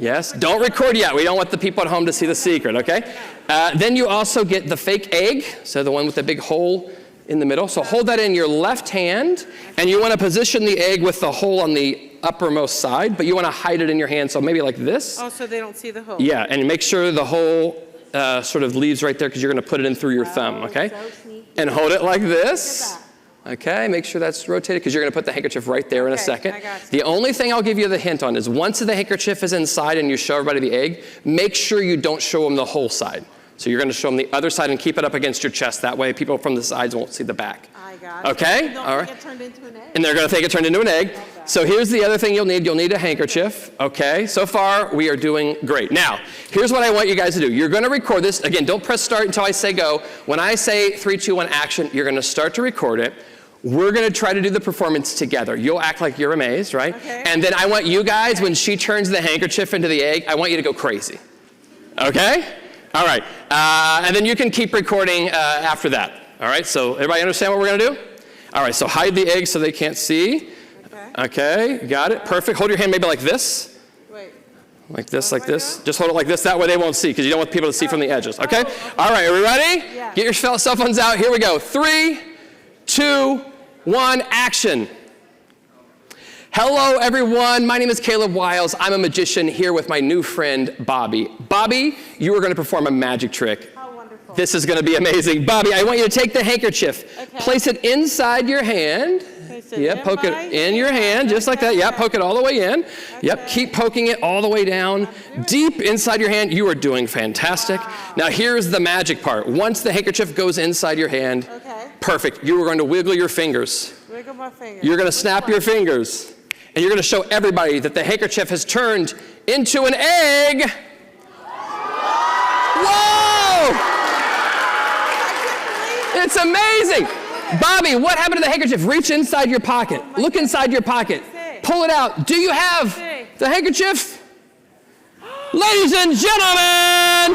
Yes, don't record yet. We don't want the people at home to see the secret, okay? Then you also get the fake egg, so the one with the big hole in the middle. So hold that in your left hand, and you want to position the egg with the hole on the uppermost side, but you want to hide it in your hand, so maybe like this. Oh, so they don't see the hole. Yeah, and make sure the hole sort of leaves right there because you're going to put it in through your thumb, okay? And hold it like this. Okay, make sure that's rotated because you're going to put the handkerchief right there in a second. The only thing I'll give you the hint on is once the handkerchief is inside and you show everybody the egg, make sure you don't show them the whole side. So you're going to show them the other side and keep it up against your chest. That way people from the sides won't see the back. I got it. Okay? All right. And they're going to think it turned into an egg. So here's the other thing you'll need. You'll need a handkerchief. Okay? So far, we are doing great. Now, here's what I want you guys to do. You're going to record this. Again, don't press start until I say go. When I say 3, 2, 1, action, you're going to start to record it. We're going to try to do the performance together. You'll act like you're amazed, right? Okay. And then I want you guys, when she turns the handkerchief into the egg, I want you to go crazy. Okay? All right. And then you can keep recording after that. All right? So everybody understand what we're going to do? All right. So hide the egg so they can't see. Okay. Got it. Perfect. Hold your hand maybe like this. Like this, like this. Just hold it like this. That way they won't see because you don't want people to see from the edges. Okay? All right. Are we ready? Yeah. Get your cell phones out. Here we go. 3, 2, 1, action. Hello, everyone. My name is Caleb Wiles. I'm a magician here with my new friend, Bobby. Bobby, you are going to perform a magic trick. How wonderful. This is going to be amazing. Bobby, I want you to take the handkerchief, place it inside your hand. Yep, poke it in your hand, just like that. Yep, poke it all the way in. Yep, keep poking it all the way down, deep inside your hand. You are doing fantastic. Now, here's the magic part. Once the handkerchief goes inside your hand, perfect. You are going to wiggle your fingers. Wiggle my fingers. You're going to snap your fingers. And you're going to show everybody that the handkerchief has turned into an egg. Whoa! It's amazing. Bobby, what happened to the handkerchief? Reach inside your pocket. Look inside your pocket. Pull it out. Do you have the handkerchief? Ladies and gentlemen,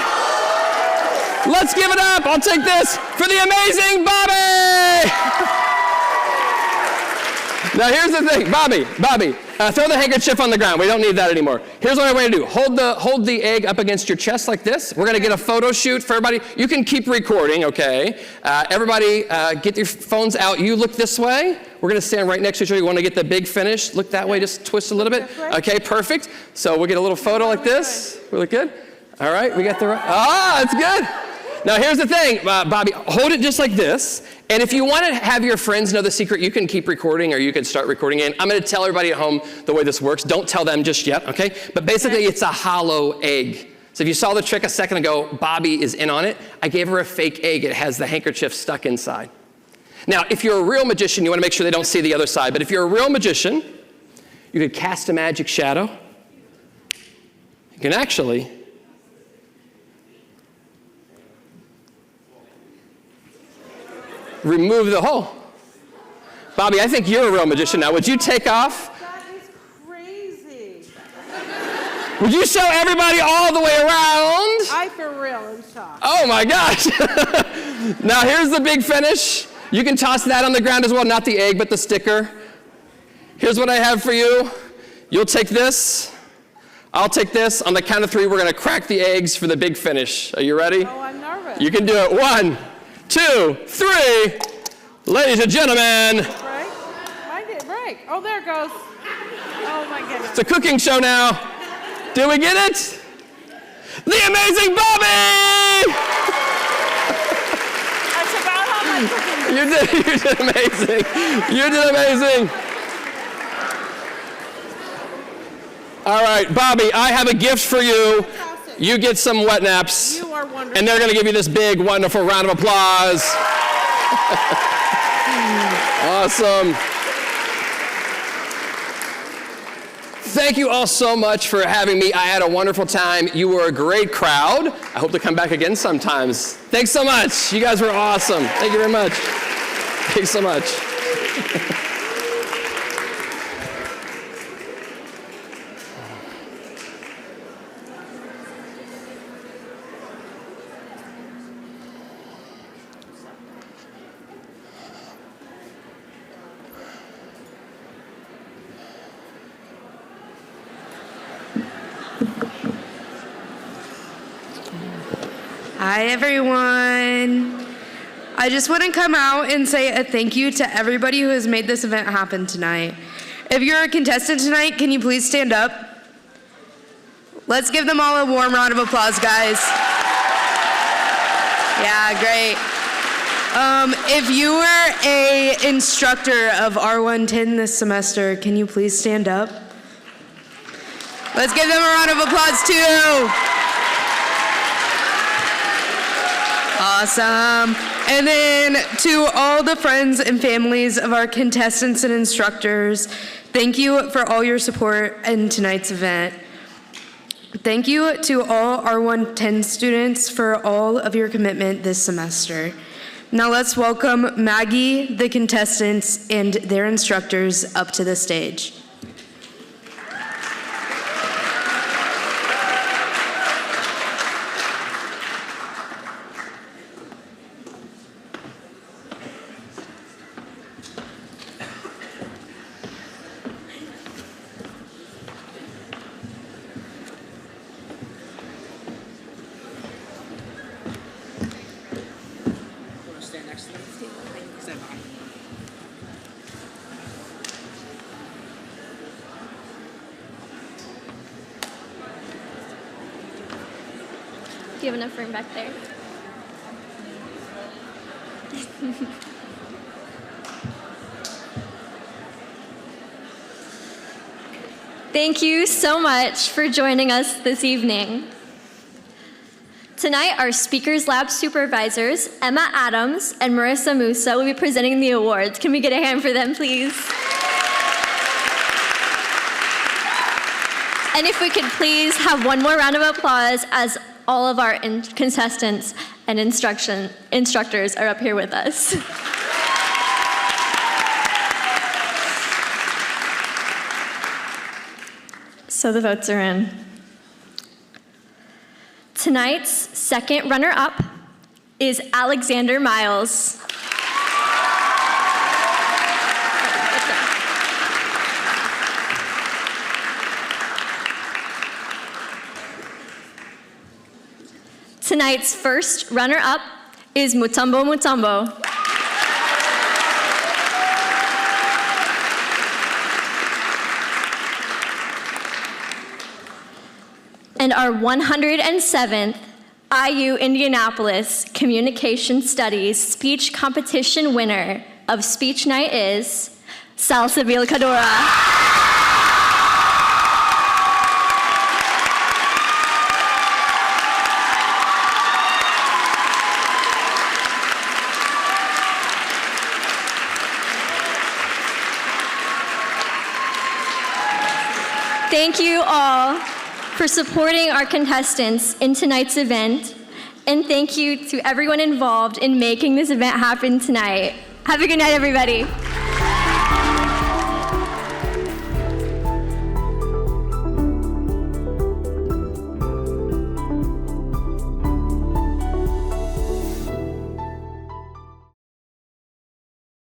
let's give it up. I'll take this for the amazing Bobby. Now here's the thing, Bobby, throw the handkerchief on the ground. We don't need that anymore. Here's what I want you to do. Hold the egg up against your chest like this. We're going to get a photo shoot for everybody. You can keep recording, okay? Everybody, get your phones out. You look this way. We're going to stand right next to each other. You want to get the big finish. Look that way. Just twist a little bit. Okay, perfect. So we'll get a little photo like this. Really good. All right, we got the right. Ah, that's good. Now here's the thing, Bobby, hold it just like this. And if you want to have your friends know the secret, you can keep recording or you can start recording in. I'm going to tell everybody at home the way this works. Don't tell them just yet, okay? But basically it's a hollow egg. So if you saw the trick a second ago, Bobby is in on it. I gave her a fake egg. It has the handkerchief stuck inside. Now, if you're a real magician, you want to make sure they don't see the other side. But if you're a real magician, you could cast a magic shadow. You can actually remove the hole. Bobby, I think you're a real magician now. Would you take off? That is crazy. Would you show everybody all the way around? I for real am shocked. Oh my gosh. Now here's the big finish. You can toss that on the ground as well, not the egg, but the sticker. Here's what I have for you. You'll take this. I'll take this. On the count of 3, we're going to crack the eggs for the big finish. Are you ready? Oh, I'm nervous. You can do it. 1, 2, 3. Ladies and gentlemen. Break? Mine didn't break. Oh, there it goes. Oh, my goodness. It's a cooking show now. Did we get it? The amazing Bobby! That's about how much You did amazing. You did amazing. All right, Bobby, I have a gift for you. You get some wet naps. You are wonderful. And they're going to give you this big, wonderful round of applause. Awesome. Thank you all so much for having me. I had a wonderful time. You were a great crowd. I hope to come back again sometimes. Thanks so much. You guys were awesome. Thank you very much. Thanks so much. Hi, everyone. I just want to come out and say a thank you to everybody who has made this event happen tonight. If you're a contestant tonight, can you please stand up? Let's give them all a warm round of applause, guys. Yeah, great. If you were a instructor of R110 this semester, can you please stand up? Let's give them a round of applause, too. Awesome. And then to all the friends and families of our contestants and instructors, thank you for all your support in tonight's event. Thank you to all R110 students for all of your commitment this semester. Now let's welcome Maggie, the contestants, and their instructors up to the stage. Do you have enough room back there? Thank you so much for joining us this evening. Tonight, our Speakers Lab supervisors, Emma Adams and Marissa Musa, will be presenting the awards. Can we get a hand for them, please? And if we could please have one more round of applause as all of our contestants and instructors are up here with us. So the votes are in. Tonight's second runner-up is Alexander Miles. Tonight's first runner-up is Mutombo Mutombo. And our 107th IU Indianapolis Communication Studies Speech Competition winner of Speech Night is Salsabil Kadora. Thank you all for supporting our contestants in tonight's event, and thank you to everyone involved in making this event happen tonight. Have a good night, everybody.